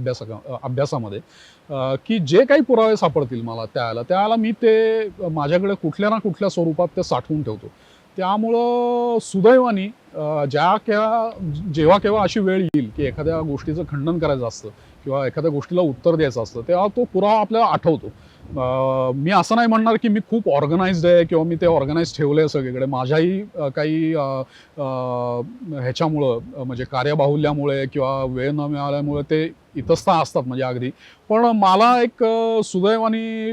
अभ्यासामध्ये की जे काही पुरावे सापडतील मला त्यावेळेला मी ते माझ्याकडे कुठल्या ना कुठल्या स्वरूपात ते साठवून ठेवतो. त्यामुळं सुदैवाने जेव्हा केव्हा अशी वेळ येईल की एखाद्या गोष्टीचं खंडन करायचं असतं किंवा एखाद्या गोष्टीला उत्तर द्यायचं असतं तेव्हा तो पुरावा आपल्याला आठवतो. मी असं नाही म्हणणार की मी खूप ऑर्गनाइज्ड आहे किंवा मी ते ऑर्गनाइज ठेवलं आहे सगळीकडे. माझ्याही काही ह्याच्यामुळं म्हणजे कार्यबाहुल्यामुळे किंवा वेळ न मिळाल्यामुळे ते इतस्ता असतात म्हणजे अगदी. पण मला एक सुदैवाने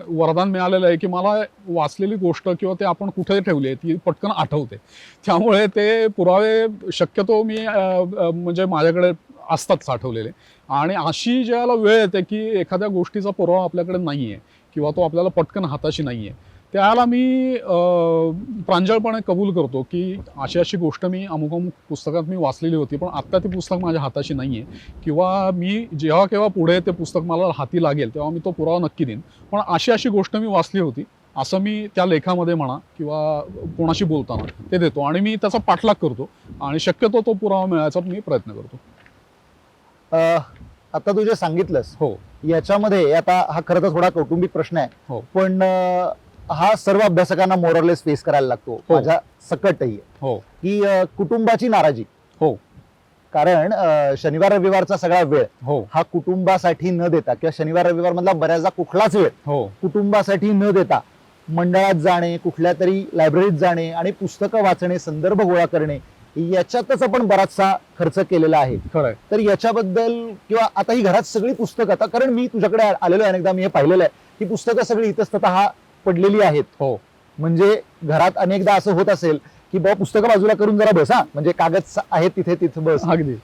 वरदान मिळालेलं आहे की मला वाचलेली गोष्ट किंवा ते आपण कुठे ठेवली आहे ती पटकन आठवते. त्यामुळे ते पुरावे शक्यतो मी म्हणजे माझ्याकडे असतात साठवलेले. आणि अशी ज्याला वेळ येते की एखाद्या गोष्टीचा पुरावा आपल्याकडे नाही आहे किंवा तो आपल्याला पटकन हाताशी नाही आहे, त्याला मी प्रांजळपणे कबूल करतो की अशी गोष्ट मी अमुक पुस्तकात मी वाचलेली होती, पण आत्ता ते पुस्तक माझ्या हाताशी नाही आहे, किंवा मी जेव्हा केव्हा पुढे ते पुस्तक मला हाती लागेल तेव्हा मी तो पुरावा नक्की देईन, पण अशी गोष्ट मी वाचली होती असं मी त्या लेखामध्ये म्हणा किंवा कोणाशी बोलताना ते देतो आणि मी त्याचा पाठलाग करतो आणि शक्यतो तो पुरावा मिळायचा मी प्रयत्न करतो. आता तू जे सांगितलंस हो, याच्यामध्ये आता हा खरं तर थोडा कौटुंबिक प्रश्न आहे, हो, पण हा सर्व अभ्यासकांना मोरलेस फेस करायला लागतो, माझ्या सकटही आहे, हो, की कुटुंबाची नाराजी. हो, कारण शनिवार रविवारचा सगळा वेळ हो हा कुटुंबासाठी न देता किंवा शनिवार रविवार मधला बऱ्याचदा कुठलाच वेळ हो कुटुंबासाठी न देता मंडळात जाणे, कुठल्या तरी लायब्ररीत जाणे आणि पुस्तकं वाचणे, संदर्भ गोळा करणे याच्यातच आपण बराचसा खर्च केलेला आहे. खरंय. तर याच्याबद्दल किंवा आता ही घरात सगळी पुस्तकं, आता कारण मी तुझ्याकडे आलेलो आहे अनेकदा, मी हे पाहिलेलं आहे की पुस्तकं सगळी इतस्ततः पडलेली आहेत. हो म्हणजे घरात अनेकदा असं होत असेल की बाबा पुस्तकं बाजूला करून जरा बसा, म्हणजे कागद आहेत तिथे तिथे बस. अगदी.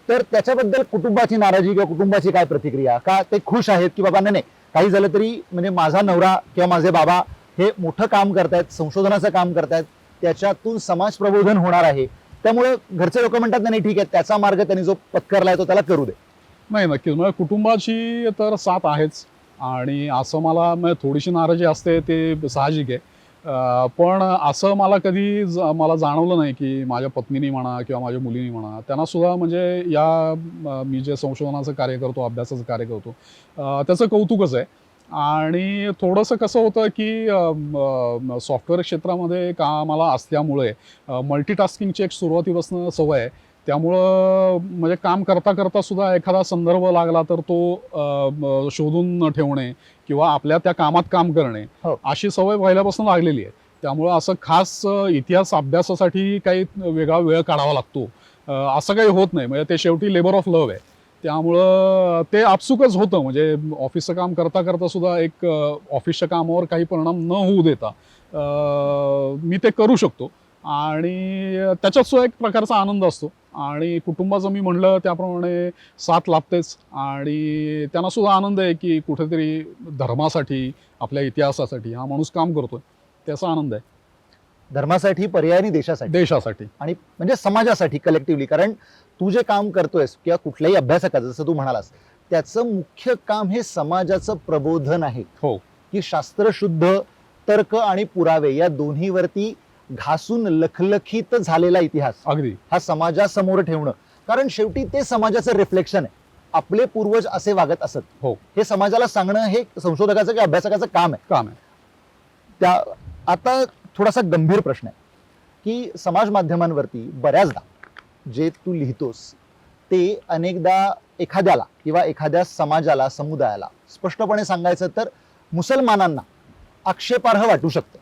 तर त्याच्याबद्दल कुटुंबाची नाराजी किंवा कुटुंबाची काय प्रतिक्रिया, का ते खुश आहेत की बाबा नाही काही झालं तरी म्हणजे माझा नवरा किंवा माझे बाबा हे मोठं काम करतायत, संशोधनाचं काम करतायत, त्याच्यातून समाज प्रबोधन होणार आहे, त्यामुळे घरचे लोक म्हणतात नाही ठीक आहे, त्याचा मार्ग त्यांनी जो पत्करलाय तो त्याला करू दे. नाही, नक्कीच म्हणजे कुटुंबाची तर साथ आहेच आणि असं मला म्हणजे थोडीशी नाराजी असते ते साहजिक आहे. पण असं मला कधी मला जाणवलं नाही की माझ्या पत्नीने म्हणा किंवा माझ्या मुलीने म्हणा त्यांना सुद्धा म्हणजे मी जे संशोधनाचं कार्य करतो, अभ्यासाचं कार्य करतो त्याचं कौतुकच आहे. आणि थोडंसं कसं होतं की सॉफ्टवेअर क्षेत्रामध्ये कामाला असल्यामुळे मल्टीटास्किंगची एक सुरुवातीपासून सवय आहे. त्यामुळं म्हणजे काम करता करता सुद्धा एखादा संदर्भ लागला तर तो शोधून ठेवणे किंवा आपल्या त्या कामात काम करणे हो. अशी सवय पहिल्यापासून लागलेली आहे. त्यामुळं असं खास इतिहास अभ्यासासाठी काही वेगळा वेळ काढावा लागतो असं काही होत नाही. म्हणजे ते शेवटी लेबर ऑफ लव्ह आहे. त्यामुळं ते आपसुकच होतं. म्हणजे ऑफिसचं काम करता करता सुद्धा एक ऑफिसच्या कामावर काही परिणाम न होऊ देता मी ते करू शकतो आणि त्याच्यात सुद्धा एक प्रकारचा आनंद असतो. आणि कुटुंबाचं मी म्हणलं त्याप्रमाणे साथ लाभतेच आणि त्यांना सुद्धा आनंद आहे की कुठेतरी धर्मासाठी, आपल्या इतिहासासाठी हा माणूस काम करतोय, त्याचा आनंद आहे. धर्मासाठी, पर्यायाने देशासाठी आणि म्हणजे समाजासाठी कलेक्टिव्हली. कारण तू जे काम करतोयस किंवा कुठल्याही अभ्यासकाचं जसं तू म्हणालास त्याचं मुख्य काम हे समाजाचं प्रबोधन आहे. हो की शास्त्रशुद्ध तर्क आणि पुरावे या दोन्हीवरती घासून लखलखीत झालेला इतिहास अगदी हा समाजासमोर ठेवणं. कारण शेवटी ते समाजाचं रिफ्लेक्शन आहे. आपले पूर्वज असे वागत असत, हो हे समाजाला सांगणं हे संशोधकाचं किंवा अभ्यासकाचं काम आहे. त्या आता थोडासा गंभीर प्रश्न आहे की समाज माध्यमांवरती बऱ्याचदा जे तू लिहितोस ते अनेकदा एखाद्याला किंवा एखाद्या समाजाला, समुदायाला स्पष्टपणे सांगायचं तर मुसलमानांना आक्षेपार्ह वाटू शकतं.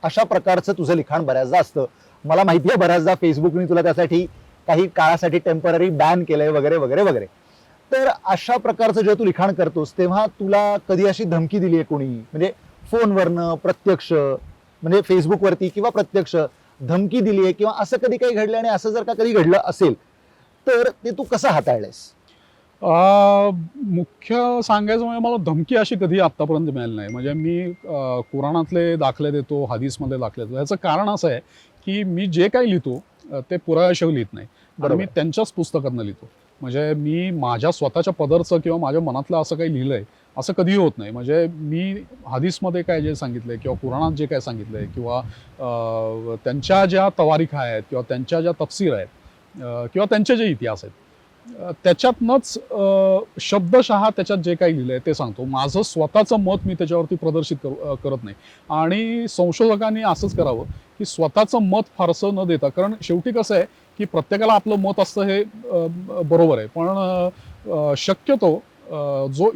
अशा प्रकारचं तुझं लिखाण बऱ्याचदा असतं. मला माहिती आहे बऱ्याचदा फेसबुकने तुला त्यासाठी काही काळासाठी टेम्पररी बॅन केलंय वगैरे वगैरे वगैरे. तर अशा प्रकारचं जेव्हा तू लिखाण करतोस तेव्हा तुला कधी अशी धमकी दिली आहे कोणी, म्हणजे फोनवरनं, प्रत्यक्ष म्हणजे फेसबुकवरती किंवा प्रत्यक्ष धमकी दिली आहे किंवा असं कधी काही घडलं, आणि असं जर का कधी घडलं असेल तर ते तू कसं हाताळलंयस? मुख्य सांगायचं म्हणजे मला धमकी अशी कधी आत्तापर्यंत मिळाली नाही. म्हणजे मी कुराणातले दाखले देतो, हदीसमध्ये दाखले देतो. याचं कारण असं आहे की मी जे काही लिहितो ते पुराव्याशिवाय लिहित नाही आणि मी त्यांच्याच पुस्तकातनं लिहितो. म्हणजे मी माझ्या स्वतःच्या पदरचं किंवा माझ्या मनातलं असं काही लिहिलंय असं कधीही होत नाही. म्हणजे मी हदीसमध्ये काय जे सांगितलंय किंवा कुराणात जे काय सांगितलंय किंवा त्यांच्या ज्या तवारीख आहेत किंवा त्यांच्या ज्या तफसीर आहेत किंवा त्यांचे जे इतिहास आहेत त्याच्यातनंच शब्दशः त्याच्यात जे काही लिहिलंय ते सांगतो. माझं स्वतःचं मत मी त्याच्यावरती प्रदर्शित करत नाही. आणि संशोधकांनी असंच करावं की स्वतःचं मत फारसं न देता, कारण शेवटी कसं आहे की प्रत्येकाला आपलं मत असतं हे बरोबर आहे, पण शक्यतो जो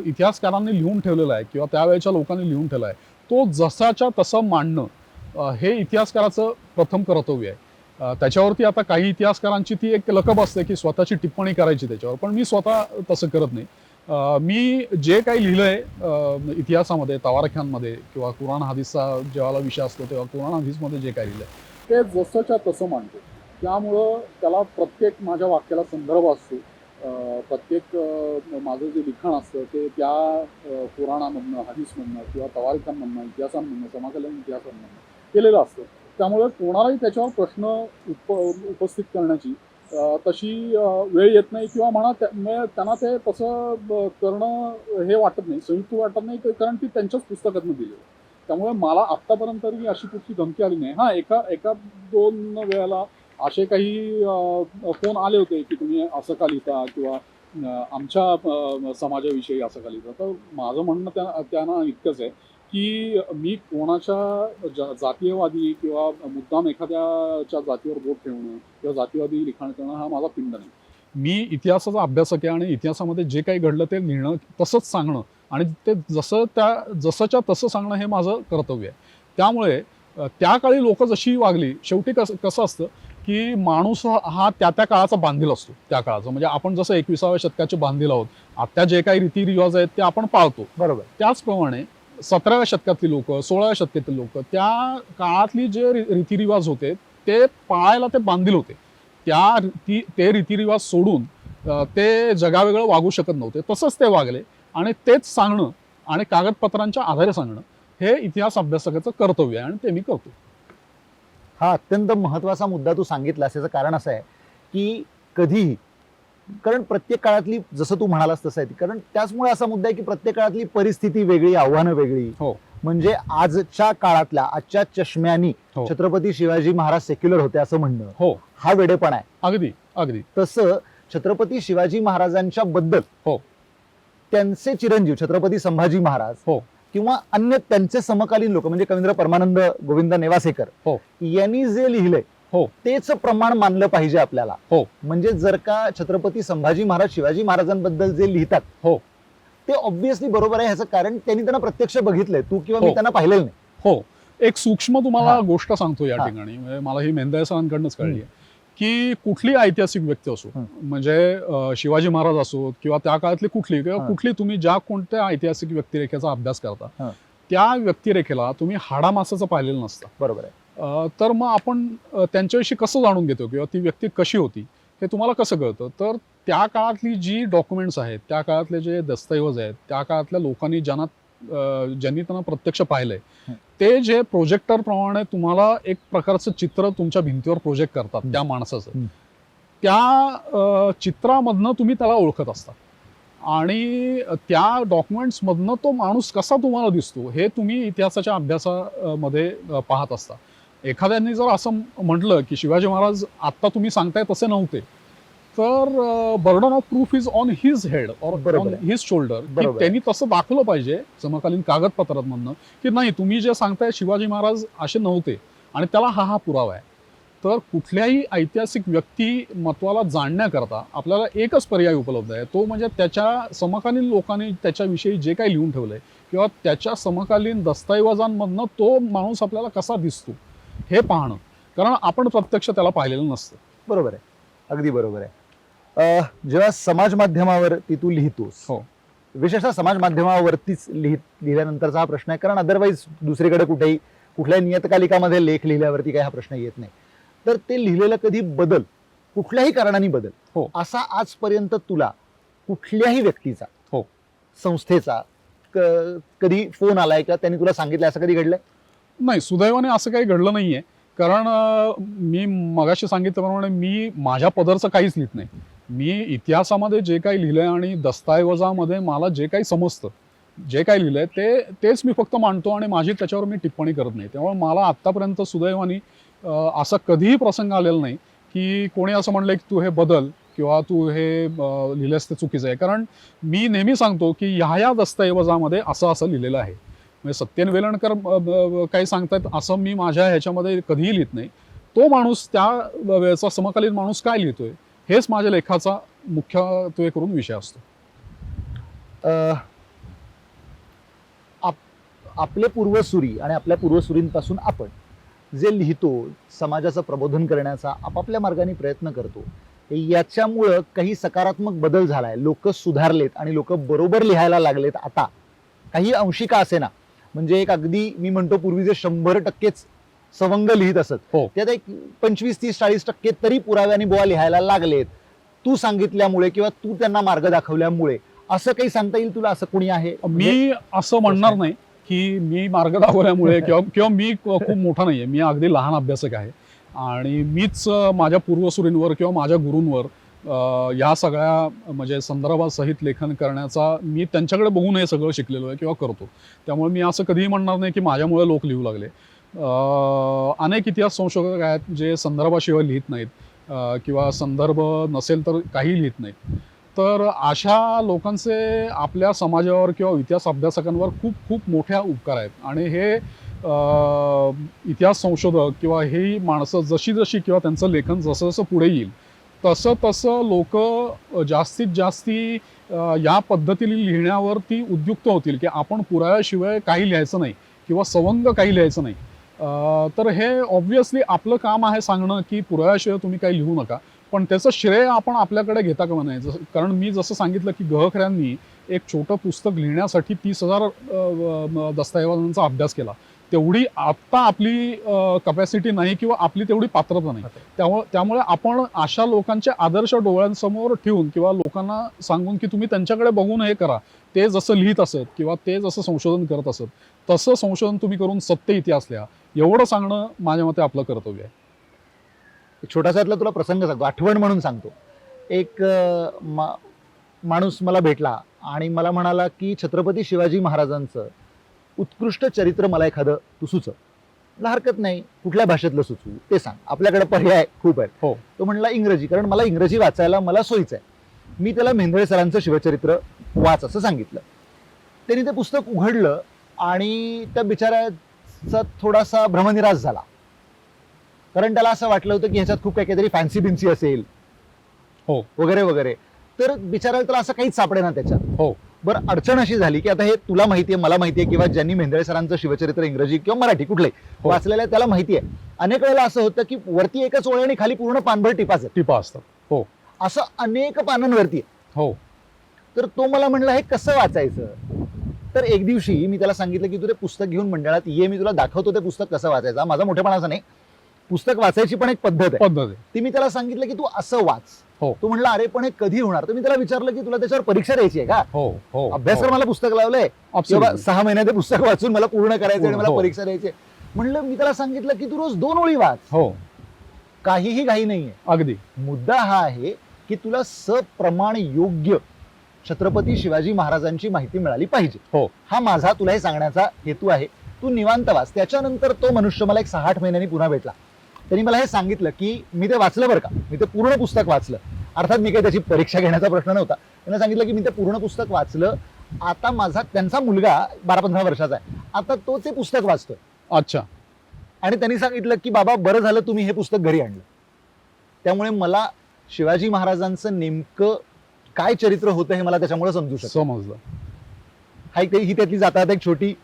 इतिहासकारांनी लिहून ठेवलेला आहे किंवा त्यावेळेच्या लोकांनी लिहून ठेवला आहे तो जसाच्या तसं मांडणं हे इतिहासकाराचं प्रथम कर्तव्य आहे. त्याच्यावरती आता काही इतिहासकारांची ती एक लकब असते की स्वतःची टिप्पणी करायची त्याच्यावर, पण मी स्वतः तसं करत नाही. मी जे काही लिहिलंय इतिहासामध्ये, तवारख्यांमध्ये किंवा कुराण हदीसचा जेव्हा विषय असतो तेव्हा कुराण हदीसमध्ये जे काही लिहिलंय ते जसंच्या तसं मांडतो. त्यामुळं त्याला प्रत्येक माझ्या वाक्याला संदर्भ असतो. प्रत्येक माझं जे लिखाण असतं ते त्या पुराणामधनं, हदीसमधनं किंवा तवारखांमधनं, इतिहासांमधनं, समकालीन इतिहासांमधनं केलेलं असतं. त्यामुळे कोणालाही त्याच्यावर प्रश्न उपस्थित करण्याची तशी वेळ येत नाही किंवा म्हणा त्यांना ते तसं करणं हे वाटत नाही, संयुक्त वाटत नाही, कारण ती त्यांच्याच पुस्तकातनं दिली. त्यामुळे मला आत्तापर्यंत तरी अशी कुठली धमकी आली नाही. हां, एका दोन वेळेला असे काही फोन आले होते की तुम्ही असं का लिहिता किंवा आमच्या समाजाविषयी असं का लिहिता. तर माझं म्हणणं त्यांना इतकंच आहे की मी कोणाच्या जातीयवादी किंवा मुद्दाम एखाद्याच्या जातीवर बोट ठेवणं किंवा जातीवादी लिखाण करणं हा माझा पिंड नाही. मी इतिहासाचा अभ्यासक आहे आणि इतिहासामध्ये जे काही घडलं ते लिहिणं, तसंच सांगणं आणि ते जसंच्या तसं सांगणं हे माझं कर्तव्य आहे. त्यामुळे त्या काळी लोक जशी वागली, शेवटी कसं असतं की माणूस हा त्या त्या काळाचा बांधील असतो. त्या काळाचा म्हणजे आपण जसं 21व्या शतकाचे बांधील आहोत, आता जे काही रीतिरिवाज आहेत ते आपण पाळतो. बरोबर. त्याचप्रमाणे 17व्या शतकातली लोक, 16व्या शतकातली लोक, त्या काळातली जे रीतिरिवाज होते ते पाळायला ते बांधील होते. ते रीतिरिवाज सोडून ते जगावेगळं वागू शकत नव्हते. तसंच ते वागले आणि तेच सांगणं आणि कागदपत्रांच्या आधारे सांगणं हे इतिहास अभ्यासकाचं कर्तव्य आहे आणि ते मी करतो. हा अत्यंत महत्वाचा मुद्दा तू सांगितलास. याचं कारण असं आहे की कधीही, कारण प्रत्येक काळातली, जसं तू म्हणालास तसं आहे, कारण त्याचमुळे असा मुद्दा आहे की प्रत्येक काळातली परिस्थिती वेगळी, आव्हानं वेगळी. हो. म्हणजे आजच्या काळातल्या, आजच्या चष्म्यानी हो. छत्रपती शिवाजी महाराज सेक्युलर होते असं म्हणणं, हो, हा वेडेपणा आहे. अगदी अगदी. तसं छत्रपती शिवाजी महाराजांच्या बद्दल हो. त्यांचे चिरंजीव छत्रपती संभाजी महाराज हो. किंवा अन्य त्यांचे समकालीन लोक म्हणजे कवींद्र परमानंद गोविंद नेवासेकर हो. यांनी जे लिहिलंय हो. तेच प्रमाण मानलं पाहिजे आपल्याला. हो. म्हणजे जर का छत्रपती संभाजी महाराज शिवाजी महाराजांबद्दल जे लिहितात हो. ते ऑब्व्हियसली बरोबर आहे. ह्याचं कारण त्यांनी त्यांना प्रत्यक्ष बघितलंय, तू किंवा मी हो. त्यांना पाहिलेलं नाही. हो. एक सूक्ष्म तुम्हाला हा. गोष्ट सांगतो या हा. ठिकाणी, म्हणजे मला ही मेंदळे सरांकडनंच कळली आहे की कुठली ऐतिहासिक व्यक्ती असो, म्हणजे शिवाजी महाराज असो किंवा त्या काळातली कुठली किंवा कुठली तुम्ही ज्या कोणत्या ऐतिहासिक व्यक्तिरेखेचा अभ्यास करता त्या व्यक्तिरेखेला तुम्ही हाडामासाचं पाहिलेलं नसतं. बरोबर आहे. तर मग आपण त्यांच्याविषयी कसं जाणून घेतो किंवा ती व्यक्ती कशी होती हे तुम्हाला कसं कळतं? तर त्या काळातली जी डॉक्युमेंट्स आहेत, त्या काळातले जे दस्तऐवज आहेत, त्या काळातल्या लोकांनी ज्यांनी त्यांना प्रत्यक्ष पाहिलंय, ते जे प्रोजेक्टर प्रमाणे तुम्हाला एक प्रकारचं चित्र तुमच्या भिंतीवर प्रोजेक्ट करतात त्या माणसाचं, त्या चित्रामधनं तुम्ही त्याला ओळखत असता आणि त्या डॉक्युमेंट्समधनं तो माणूस कसा तुम्हाला दिसतो हे तुम्ही इतिहासाच्या अभ्यासामध्ये पाहत असता. एखाद्यांनी जर असं म्हटलं की शिवाजी महाराज आत्ता तुम्ही सांगताय तसे नव्हते, तर burden of proof is on his head or on his shoulder, की त्यांनी तसं दाखवलं पाहिजे समकालीन कागदपत्रांमधनं की नाही, तुम्ही जे सांगताय शिवाजी महाराज असे नव्हते आणि त्याला हा पुरावा आहे. तर कुठल्याही ऐतिहासिक व्यक्तिमत्वाला जाणण्याकरता आपल्याला एकच पर्याय उपलब्ध आहे, तो म्हणजे त्याच्या समकालीन लोकांनी त्याच्याविषयी जे काही लिहून ठेवलंय किंवा त्याच्या समकालीन दस्तऐवजांमधनं तो माणूस आपल्याला कसा दिसतो हे पाहणं, कारण आपण प्रत्यक्ष त्याला पाहिलेलं नसतं. बरोबर आहे, अगदी बरोबर आहे. जेव्हा समाज माध्यमावरती तू लिहितोस, हो, विशेषतः समाज माध्यमावरतीच लिहिल्यानंतरचा हा प्रश्न आहे, कारण अदरवाईज दुसरीकडे कुठल्याही नियतकालिकामध्ये लेख लिहिल्यावरती काही हा प्रश्न येत नाही. तर ते लिहिलेलं कधी बदल, कुठल्याही कारणाने बदल, हो, असा आजपर्यंत तुला कुठल्याही व्यक्तीचा, हो, संस्थेचा कधी फोन आलाय किंवा त्यांनी तुला सांगितलं, असं कधी घडलंय? नाही, सुदैवाने असं काही घडलं नाहीये. कारण मी मगाशी सांगितल्याप्रमाणे मी माझ्या पदरचं काहीच लिहित नाही. मी इतिहासामध्ये जे काही लिहिलंय आणि दस्तऐवजामध्ये मला जे काही समजतं, जे काही लिहिलंय तेच मी फक्त मांडतो आणि माझी त्याच्यावर मी टिप्पणी करत नाही. त्यामुळे मला आत्तापर्यंत सुदैवाने असा कधीही प्रसंग आलेला नाही की कोणी असं म्हणलंय की तू हे बदल किंवा तू हे लिहिलंस ते चुकीचं आहे. कारण मी नेहमी सांगतो की ह्या दस्तऐवजामध्ये असं लिहिलेलं आहे. म्हणजे सत्येन वेलणकर काही सांगतात असं मी माझ्या ह्याच्यामध्ये कधीही लिहित नाही. तो माणूस, त्या वेळेचा समकालीन माणूस काय लिहितोय हेच माझ्या लेखाचा मुख्यत्वे करून विषय असतो. आपले पूर्वसुरी आणि आपल्या पूर्वसुरींपासून आपण जे लिहितो, समाजाचं प्रबोधन करण्याचा आपापल्या मार्गाने प्रयत्न करतो, याच्यामुळं काही सकारात्मक बदल झालाय, लोक सुधारलेत आणि लोक बरोबर लिहायला लागलेत आता, काही अंशी का असे ना. म्हणजे एक अगदी मी म्हणतो पूर्वी जे 100%च सवंग लिहित असत, त्यात एक 25-30-40% तरी पुराव्याने बुवा लिहायला लागलेत, तू सांगितल्यामुळे किंवा तू त्यांना मार्ग दाखवल्यामुळे. असं काही सांगता येईल तुला, असं कोणी आहे? मी असं म्हणणार नाही की मी मार्ग दाखवल्यामुळे किंवा मी खूप मोठा नाहीये. मी अगदी लहान अभ्यासक आहे आणि मीच माझ्या पूर्वसुरींवर किंवा माझ्या गुरूंवर या सगळ्या म्हणजे संदर्भासहित लेखन करण्याचा मी त्यांच्याकडे बघून हे सगळं शिकलेलो आहे किंवा करतो. त्यामुळे मी असं कधीही म्हणणार नाही की माझ्यामुळे लोक लिहू लागले. अनेक इतिहास संशोधक आहेत जे संदर्भाशिवाय लिहित नाहीत किंवा संदर्भ नसेल तर काही लिहित नाहीत. तर अशा लोकांचे आपल्या समाजावर किंवा इतिहास अभ्यासकांवर खूप खूप मोठ्या उपकार आहेत. आणि हे इतिहास संशोधक किंवा ही माणसं जशी जशी किंवा त्यांचं लेखन जसं जसं पुढे येईल तसं तसं लोक जास्तीत जास्ती या पद्धतीने लिहिण्यावरती उद्युक्त होतील की आपण पुराव्याशिवाय काही लिहायचं नाही किंवा सवंग काही लिहायचं नाही. तर हे ऑब्व्हियसली आपलं काम आहे सांगणं की पुराव्याशिवाय तुम्ही काही लिहू नका, पण त्याचं श्रेय आपण आपल्याकडे घेता कामा नये. कारण मी जसं सांगितलं की गहखऱ्यांनी एक छोटं पुस्तक लिहिण्यासाठी 30,000 दस्तऐवजांचा अभ्यास केला. तेवढी आत्ता आपली कपॅसिटी नाही किंवा आपली तेवढी पात्रता नाही. त्यामुळे आपण अशा लोकांचे आदर्श डोळ्यांसमोर ठेवून किंवा लोकांना सांगून की तुम्ही त्यांच्याकडे बघून हे करा, ते जसं लिहित असत किंवा ते जसं संशोधन करत असत तसं संशोधन तुम्ही करून सत्य इतिहास लिहा, एवढं सांगणं माझ्या मते आपलं कर्तव्य आहे. एक छोटासातला तुला प्रसंग सांगतो, आठवण म्हणून सांगतो. एक माणूस मला भेटला आणि मला म्हणाला की छत्रपती शिवाजी महाराजांचं उत्कृष्ट चरित्र मला एखादं तू सुचव. मला हरकत नाही, कुठल्या भाषेतलं सुचवू ते सांग, आपल्याकडे पर्याय खूप आहेत. हो. तो म्हणला इंग्रजी, कारण मला इंग्रजी वाचायला मला सोयीचं आहे. मी त्याला मेंदळे सरांचं शिवचरित्र वाच असं सांगितलं. त्यांनी ते पुस्तक उघडलं आणि त्या बिचाऱ्याचा थोडासा भ्रमनिरास झाला, कारण त्याला असं वाटलं होतं की ह्याच्यात खूप काहीतरी फॅन्सी बिन्सी असेल हो वगैरे वगैरे. तर बिचारायला त्याला असं काहीच सापडे ना त्याच्यात. हो. बरं, अडचण अशी झाली की आता हे तुला माहितीये, मला माहितीये, किंवा ज्यांनी मेंदळे सरांचं शिवचरित्र इंग्रजी किंवा मराठी कुठलंही हो. वाचलेलं आहे त्याला माहितीये, अनेक वेळेला असं होतं की वरती एकच ओळ आणि खाली पूर्ण पानभर टिपा असतात. हो. असं अनेक पानांवरती आहे. हो. तर तो मला म्हणला हे कसं वाचायचं. तर एक दिवशी मी त्याला सांगितलं की तू ते पुस्तक घेऊन मंडळात ये, मी तुला दाखवतो ते पुस्तक कसं वाचायचं. माझा मोठेपणाचा नाही, पुस्तक वाचायची पण एक पद्धत आहे. ती मी त्याला सांगितलं की तू असं वाच. हो. तो म्हणला अरे पण हे कधी होणार. तर मी त्याला विचारलं की तुला त्याच्यावर परीक्षा द्यायची आहे का. हो. हो. अभ्यास कर, मला पुस्तक लावलंय किंवा 6 महिन्यात ते पुस्तक वाचून मला पूर्ण करायचं आणि मला परीक्षा द्यायची. म्हणलं, मी त्याला सांगितलं की तू रोज 2 ओळी वाच. हो. काहीही घाई नाहीये. अगदी. मुद्दा हा आहे की तुला सप्रमाण योग्य छत्रपती शिवाजी महाराजांची माहिती मिळाली पाहिजे. हो. हा माझा तुला हे सांगण्याचा हेतू आहे. तू निवांत वाच. त्याच्यानंतर तो मनुष्य मला एक 6-8 महिन्यांनी पुन्हा भेटला. त्यांनी मला हे सांगितलं की मी ते वाचलं बरं का, मी ते पूर्ण पुस्तक वाचलं. अर्थात मी काही त्याची परीक्षा घेण्याचा प्रश्न नव्हता. त्यांना सांगितलं की मी ते पूर्ण पुस्तक वाचलं. आता माझा त्यांचा मुलगा 12-15 वर्षाचा आहे, आता तो ते पुस्तक वाचतोय. अच्छा. आणि त्यांनी सांगितलं की बाबा बरं झालं तुम्ही हे पुस्तक घरी आणलं. त्यामुळे मला शिवाजी महाराजांचं नेमकं काय चरित्र होतं हे मला त्याच्यामुळे समजलं. ही त्यातली जातात एक छोटी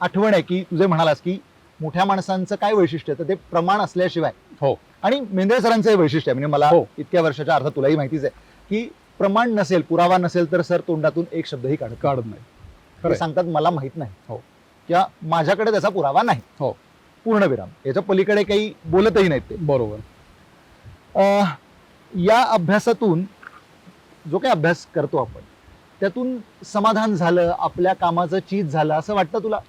आठवण आहे की तुझे म्हणालास की मोठ्या माणसांचं काय वैशिष्ट्य आहे, तर ते प्रमाण असल्याशिवाय. हो. आणि मेंदळे सरांचं हे वैशिष्ट्य आहे, म्हणजे मला इतक्या वर्षाच्या अर्थ तुलाही माहितीच आहे की प्रमाण नसेल, पुरावा नसेल तर सर तोंडातून एक शब्दही काढत नाही. ते सांगतात मला माहित नाही. हो. किंवा माझ्याकडे त्याचा पुरावा नाही. हो. पूर्णविराम. याच्या पलीकडे काही बोलतही नाहीत ते. बरोबर. या अभ्यासातून जो काही अभ्यास करतो आपण त्यातून समाधान झालं, आपल्या कामाचं चीज झालं असं वाटतं तुला?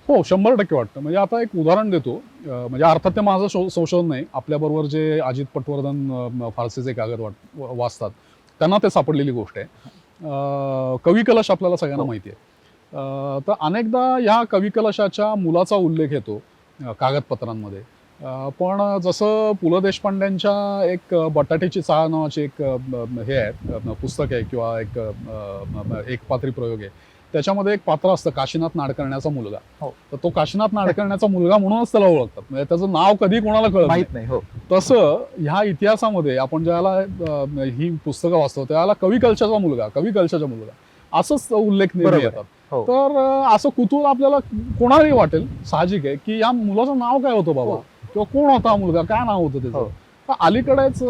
हो, 100% वाटतं. म्हणजे आता एक उदाहरण देतो. म्हणजे अर्थात ते माझं संशोधन नाही, आपल्याबरोबर जे अजित पटवर्धन फारसीचे कागद वाचतात त्यांना ते सापडलेली गोष्ट आहे. कवी कलश आपल्याला सगळ्यांना माहिती आहे. तर अनेकदा या कवी कलशाच्या मुलाचा उल्लेख येतो कागदपत्रांमध्ये. पण जसं पु ल देशपांड्यांच्या एक बटाट्याची चाळ नावाचे एक हे आहे, पुस्तक आहे किंवा एक पात्री प्रयोग आहे, त्याच्यामध्ये एक पात्र असतं काशीनाथ नाडकर्ण्याचा मुलगा. हो. तर तो काशीनाथ नाडकर्ण्याचा मुलगा म्हणूनच त्याला ओळखतात, म्हणजे त्याचं नाव कधी कोणाला कळत माहित नाही. हो. तसं ह्या इतिहासामध्ये आपण ज्याला ही पुस्तकं वाचतो त्याला कवी कलशाचा मुलगा असंच उल्लेख नेहमी येतात. हो. तर असं कुतूहल आपल्याला कोणालाही वाटेल, साहजिक आहे की या मुलाचं नाव काय होतं बाबा, किंवा कोण होता मुलगा, काय नाव होतं त्याचं. तर अलीकडेच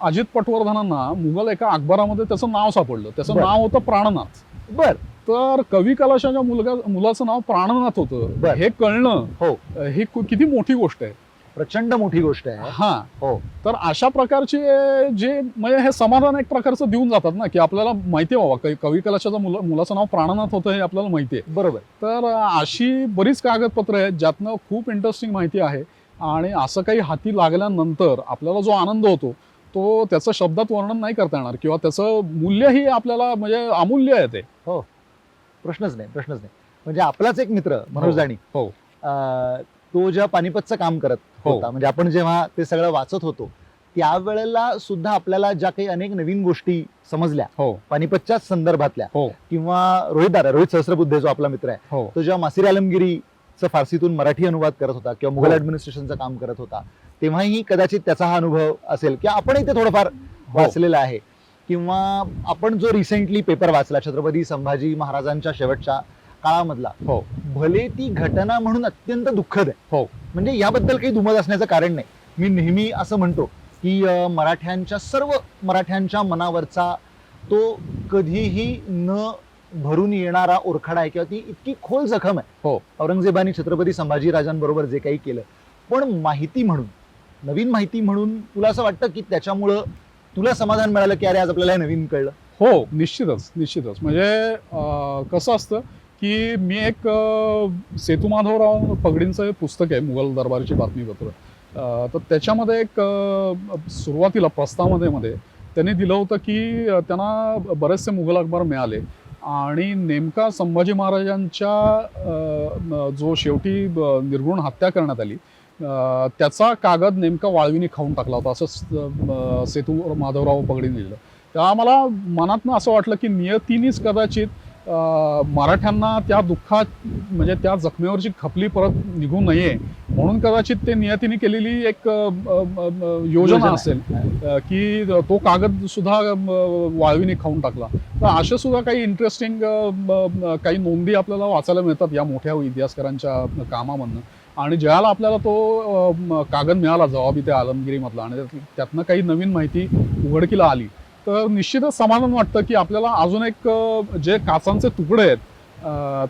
अजित पटवर्धनांना मुघल एका अखबारामध्ये त्याचं नाव सापडलं. त्याचं नाव होतं प्राणनाथ. बर. तर कवी कलशाच्या मुलाचं नाव प्राणनाथ होतं हे कळणं, ही किती मोठी गोष्ट आहे, प्रचंड मोठी गोष्ट आहे. हा. हो. तर अशा प्रकारचे जे म्हणजे हे समाधान एक प्रकारचं देऊन जातात ना, की आपल्याला माहिती आहे बाबा कवी कलशाचं मुलाचं नाव प्राणनाथ होतं हे आपल्याला माहिती आहे. बरोबर. तर अशी बरीच कागदपत्र आहेत ज्यातनं खूप इंटरेस्टिंग माहिती आहे. आणि असं काही हाती लागल्यानंतर आपल्याला जो आनंद होतो तो त्याचं शब्दात वर्णन नाही करता येणार, किंवा त्याचं मूल्यही आपल्याला म्हणजे अमूल्य आहे ते. हो, प्रश्नच नाही. म्हणजे आपलाच एक मित्र मनोज जाणी, तो जेव्हा पानिपतचं काम करत होता, म्हणजे आपण जेव्हा ते सगळं वाचत होतो त्यावेळेला सुद्धा आपल्याला ज्या काही अनेक नवीन गोष्टी समजल्या हो पानिपतच्याच संदर्भातल्या, हो किंवा रोहित सहस्रबुद्धे जो आपला मित्र आहे, हो तो जेव्हा मासिर आलमगिरीचं फारसीतून मराठी अनुवाद करत होता किंवा मुघल हो. ऍडमिनिस्ट्रेशनचं काम करत होता, तेव्हाही कदाचित त्याचा हा अनुभव असेल किंवा आपणही ते थोडंफार हो. वाचलेलं आहे. किंवा आपण जो रिसेंटली पेपर वाचला छत्रपती संभाजी महाराजांच्या शेवटच्या काळामधला, हो भले ती घटना म्हणून अत्यंत दुःखद आहे, हो म्हणजे याबद्दल काही दुमत असण्याचं कारण नाही. मी नेहमी असं म्हणतो की सर्व मराठ्यांच्या मनावरचा तो कधीही न भरून येणारा ओरखडा आहे, किंवा ती इतकी खोल जखम आहे हो. औरंगजेबाने छत्रपती संभाजीराजांबरोबर जे काही केलं. पण माहिती म्हणून, नवीन माहिती म्हणून तुला असं वाटतं की त्याच्यामुळं तुला समाधान मिळालं की अरे आज आपल्याला हे नवीन कळलं? हो निश्चितच निश्चितच. म्हणजे कसं असतं की मी एक सेतू माधवराव पगडींचं एक पुस्तक आहे मुघल दरबारची बातमीपत्र, तर त्याच्यामध्ये एक सुरुवातीला प्रस्तावामध्ये त्यांनी दिलं होतं की त्यांना बरेचसे मुघल अखबार मिळाले आणि नेमका संभाजी महाराजांच्या जो शेवटी निर्घृण हत्या करण्यात आली त्याचा कागद नेमका वाळवीने खाऊन टाकला होता असं सेतू माधवराव पगडीने लिहिलं. तेव्हा मला मनातनं असं वाटलं की नियतीनेच कदाचित मराठ्यांना त्या दुःखात म्हणजे त्या जखमेवरची खपली परत निघू नये म्हणून कदाचित ते नियतीने केलेली एक योजना असेल की तो कागद सुद्धा वाळवीने खाऊन टाकला. तर अशा सुद्धा काही इंटरेस्टिंग काही नोंदी आपल्याला वाचायला मिळतात या मोठ्या इतिहासकारांच्या कामामधनं. आणि ज्याला आपल्याला तो कागद मिळाला जवाबी त्या आलमगिरीमधला आणि त्यातनं काही नवीन माहिती उघडकीला आली तर निश्चितच समाधान वाटतं की आपल्याला अजून एक जे काचांचे तुकडे आहेत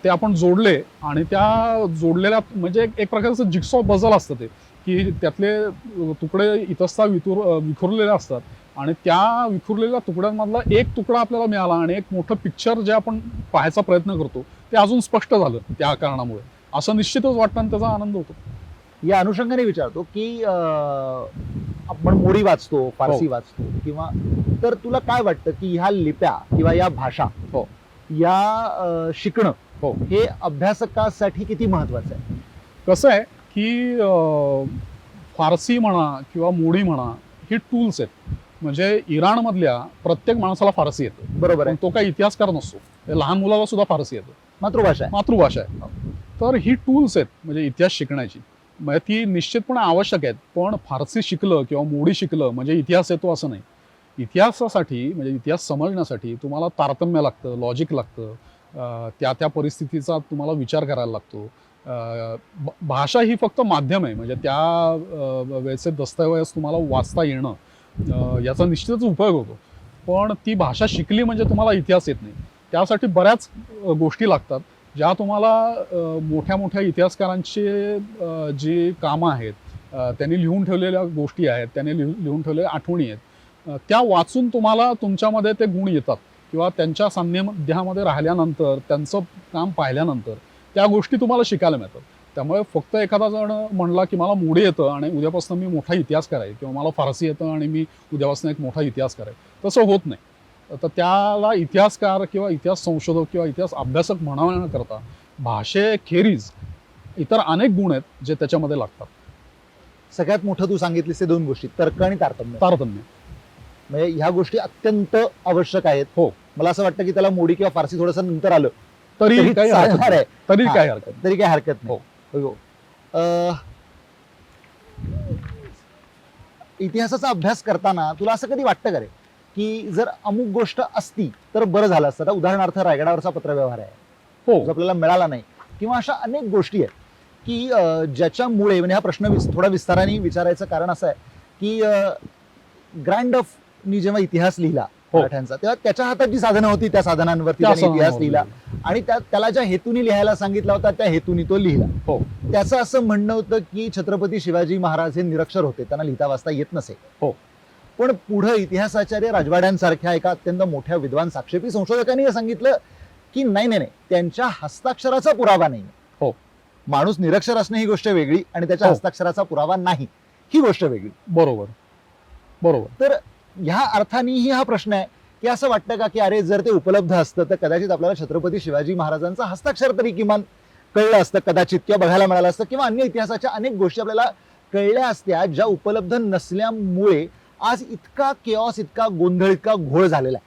ते आपण जोडले आणि त्या जोडलेल्या म्हणजे एक प्रकारचं जिक्सॉ पझल असतं ते की त्यातले तुकडे इतस्ता विखुरलेले असतात आणि त्या विखुरलेल्या तुकड्यांमधला एक तुकडा आपल्याला मिळाला आणि एक मोठं पिक्चर जे आपण पाहायचा प्रयत्न करतो ते अजून स्पष्ट झालं त्या कारणामुळे, असं निश्चितच वाटतं आणि त्याचा आनंद होतो. या अनुषंगाने विचारतो की आपण मोडी वाचतो, फारसी हो. वाचतो किंवा, तर तुला काय वाटतं की ह्या लिप्या किंवा या भाषा हो. या शिकणं हो. हे अभ्यासकासाठी किती महत्वाचं आहे? कसं आहे की फारसी म्हणा किंवा मोडी म्हणा ही टूल्स आहेत. म्हणजे इराणमधल्या प्रत्येक माणसाला फारसी येतं, बरोबर पण आहे, तो काही इतिहासकार नसतो. लहान मुलाला सुद्धा फारसी येतं, मातृभाषा आहे. मातृभाषा आहे. तर ही टूल्स आहेत म्हणजे इतिहास शिकण्याची, म्हणजे ती निश्चितपणे आवश्यक आहेत. पण फारसी शिकलं किंवा मोडी शिकलं म्हणजे इतिहास येतो असं नाही. इतिहासासाठी म्हणजे इतिहास समजण्यासाठी तुम्हाला तारतम्य लागतं, लॉजिक लागतं, त्या त्या परिस्थितीचा तुम्हाला विचार करायला लागतो. भाषा ही फक्त माध्यम आहे, म्हणजे त्या वेळचे दस्तऐवज तुम्हाला वाचता येणं याचा निश्चितच उपयोग होतो. पण ती भाषा शिकली म्हणजे तुम्हाला इतिहास येत नाही. त्यासाठी बऱ्याच गोष्टी लागतात ज्या तुम्हाला मोठ्या मोठ्या इतिहासकारांचे जी कामं आहेत, त्यांनी लिहून ठेवलेल्या गोष्टी आहेत, त्यांनी लिहून ठेवलेल्या आठवणी आहेत, त्या वाचून तुम्हाला तुमच्यामध्ये ते गुण येतात किंवा त्यांच्या सान्निध्यामध्ये राहिल्यानंतर त्यांचं काम पाहिल्यानंतर त्या गोष्टी तुम्हाला शिकायला मिळतात. त्यामुळे फक्त एखादा जण म्हणला की मला मोडी येतं आणि उद्यापासून मी मोठा इतिहासकार आहे किंवा मला फारसी येतं आणि मी उद्यापासून एक मोठा इतिहासकार आहे, तसं होत नाही. तर त्याला इतिहासकार किंवा इतिहास संशोधक किंवा इतिहास अभ्यासक म्हणण्याकरता भाषेखेरीज इतर अनेक गुण आहेत जे त्याच्यामध्ये लागतात. सगळ्यात मोठं तू सांगितलीस ते दोन गोष्टी, तर्क आणि तारतम्य. म्हणजे ह्या गोष्टी अत्यंत आवश्यक आहेत. हो. मला असं वाटतं की त्याला मोडी किंवा फारसी थोडंसं नंतर आलं तरी काही चालणार आहे, तरी हा. काही हरकत तरी काही हरकत नाही. हो. इतिहासाचा अभ्यास करताना तुला असं कधी वाटतं का रे की जर अमुक गोष्ट असती तर बरं झालं असतं? उदाहरणार्थ रायगडावरचा पत्रव्यवहार आहे, हो जो आपल्याला मिळाला नाही, किंवा अशा अनेक गोष्टी आहेत की ज्याच्यामुळे, म्हणजे हा प्रश्न थोडा विस्ताराने विचारायचं कारण असं आहे की ग्रँडफनी जेव्हा इतिहास लिहिला मराठ्यांचा तेव्हा त्याच्या हातात जी साधनं होती त्या साधनांवरती त्याने इतिहास लिहिला आणि त्याला ज्या हेतूने लिहायला सांगितला होता त्या हेतूने तो लिहिला. हो. त्याचं असं म्हणणं होतं की छत्रपती शिवाजी महाराज हे निरक्षर होते, त्यांना लिहिता वाचता येत नसे. हो. पण पुढे इतिहासाचार्य राजवाड्यांसारख्या एका अत्यंत मोठ्या विद्वान साक्षेपी संशोधकांनी हे सांगितलं की नाही नाही नाही, त्यांच्या हस्ताक्षराचा पुरावा नाही. हो. माणूस निरक्षर असणे ही गोष्ट वेगळी आणि त्याच्या हस्ताक्षराचा पुरावा नाही ही गोष्ट वेगळी. बरोबर बरोबर. तर ह्या अर्थानेही हा प्रश्न आहे की असं वाटतं का की अरे जर ते उपलब्ध असतं तर कदाचित आपल्याला छत्रपती शिवाजी महाराजांचं हस्ताक्षर तरी किमान कळलं असतं कदाचित, किंवा बघायला मिळालं असतं, किंवा अन्य इतिहासाच्या अनेक गोष्टी आपल्याला कळल्या असत्या ज्या उपलब्ध नसल्यामुळे आज इतका केऑस, इतका गोंधळ, इतका घोळ झालेला आहे.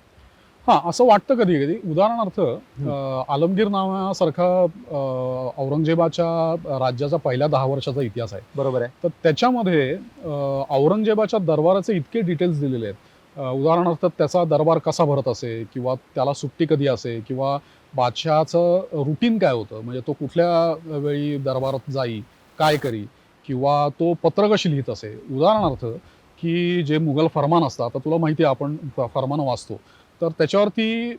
हा, असं वाटतं कधी कधी. उदाहरणार्थ आलमगीर नावासारखा औरंगजेबाच्या राज्याचा पहिल्या 10 वर्षाचा इतिहास आहे. बरोबर आहे. तर त्याच्यामध्ये औरंगजेबाच्या दरबाराचे इतके डिटेल्स दिलेले आहेत. उदाहरणार्थ त्याचा दरबार कसा भरत असे, किंवा त्याला सुट्टी कधी असे, किंवा बादशहाचं रुटीन काय होतं, म्हणजे तो कुठल्या वेळी दरबारात जाई, काय करी, किंवा तो पत्र कशी लिहित असे. उदाहरणार्थ की जे मुघल फरमान असतात, आता तुला माहिती आहे आपण फरमान वाचतो, तर त्याच्यावरती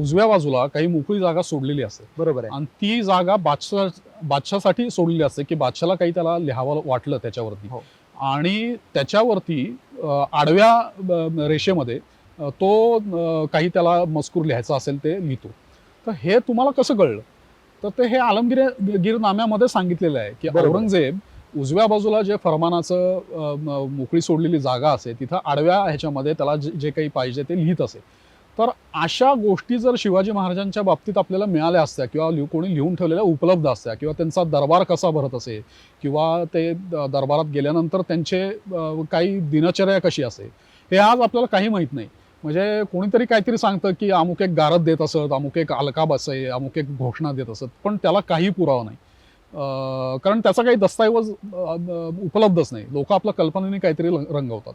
उजव्या बाजूला काही मोकळी जागा सोडलेली असते. बरोबर आहे. आणि ती जागा बादशाहसाठी सोडलेली असते, की बादशाला काही त्याला लिहावं वाटलं त्याच्यावरती. हो. आणि त्याच्यावरती आडव्या रेषेमध्ये तो काही त्याला मजकूर लिहायचा असेल ते लिहितो. तर हे तुम्हाला कसं कळलं? तर ते हे आलमगीरनाम्यामध्ये सांगितलेलं आहे की बरोबर. औरंगजेब उजव्या बाजूला जे फरमानाचं मोकळी सोडलेली जागा असे, तिथं आडव्या ह्याच्यामध्ये त्याला जे काही पाहिजे ते लिहित असे. तर अशा गोष्टी जर शिवाजी महाराजांच्या बाबतीत आपल्याला मिळाल्या असत्या, किंवा कोणी लिहून ठेवलेल्या उपलब्ध असत्या, किंवा त्यांचा दरबार कसा भरत असे, किंवा ते दरबारात गेल्यानंतर त्यांचे काही दिनचर्या कशी असे, हे आज आपल्याला काही माहीत नाही. म्हणजे कोणीतरी काहीतरी सांगतं की अमुक एक गारद देत असत, अमुक एक अलकाब असे, अमुक एक घोषणा देत असत, पण त्याला काही पुरावा नाही. कारण त्याचा काही दस्तऐवज उपलब्धच नाही. लोक आपल्या कल्पनेने काहीतरी रंगवतात.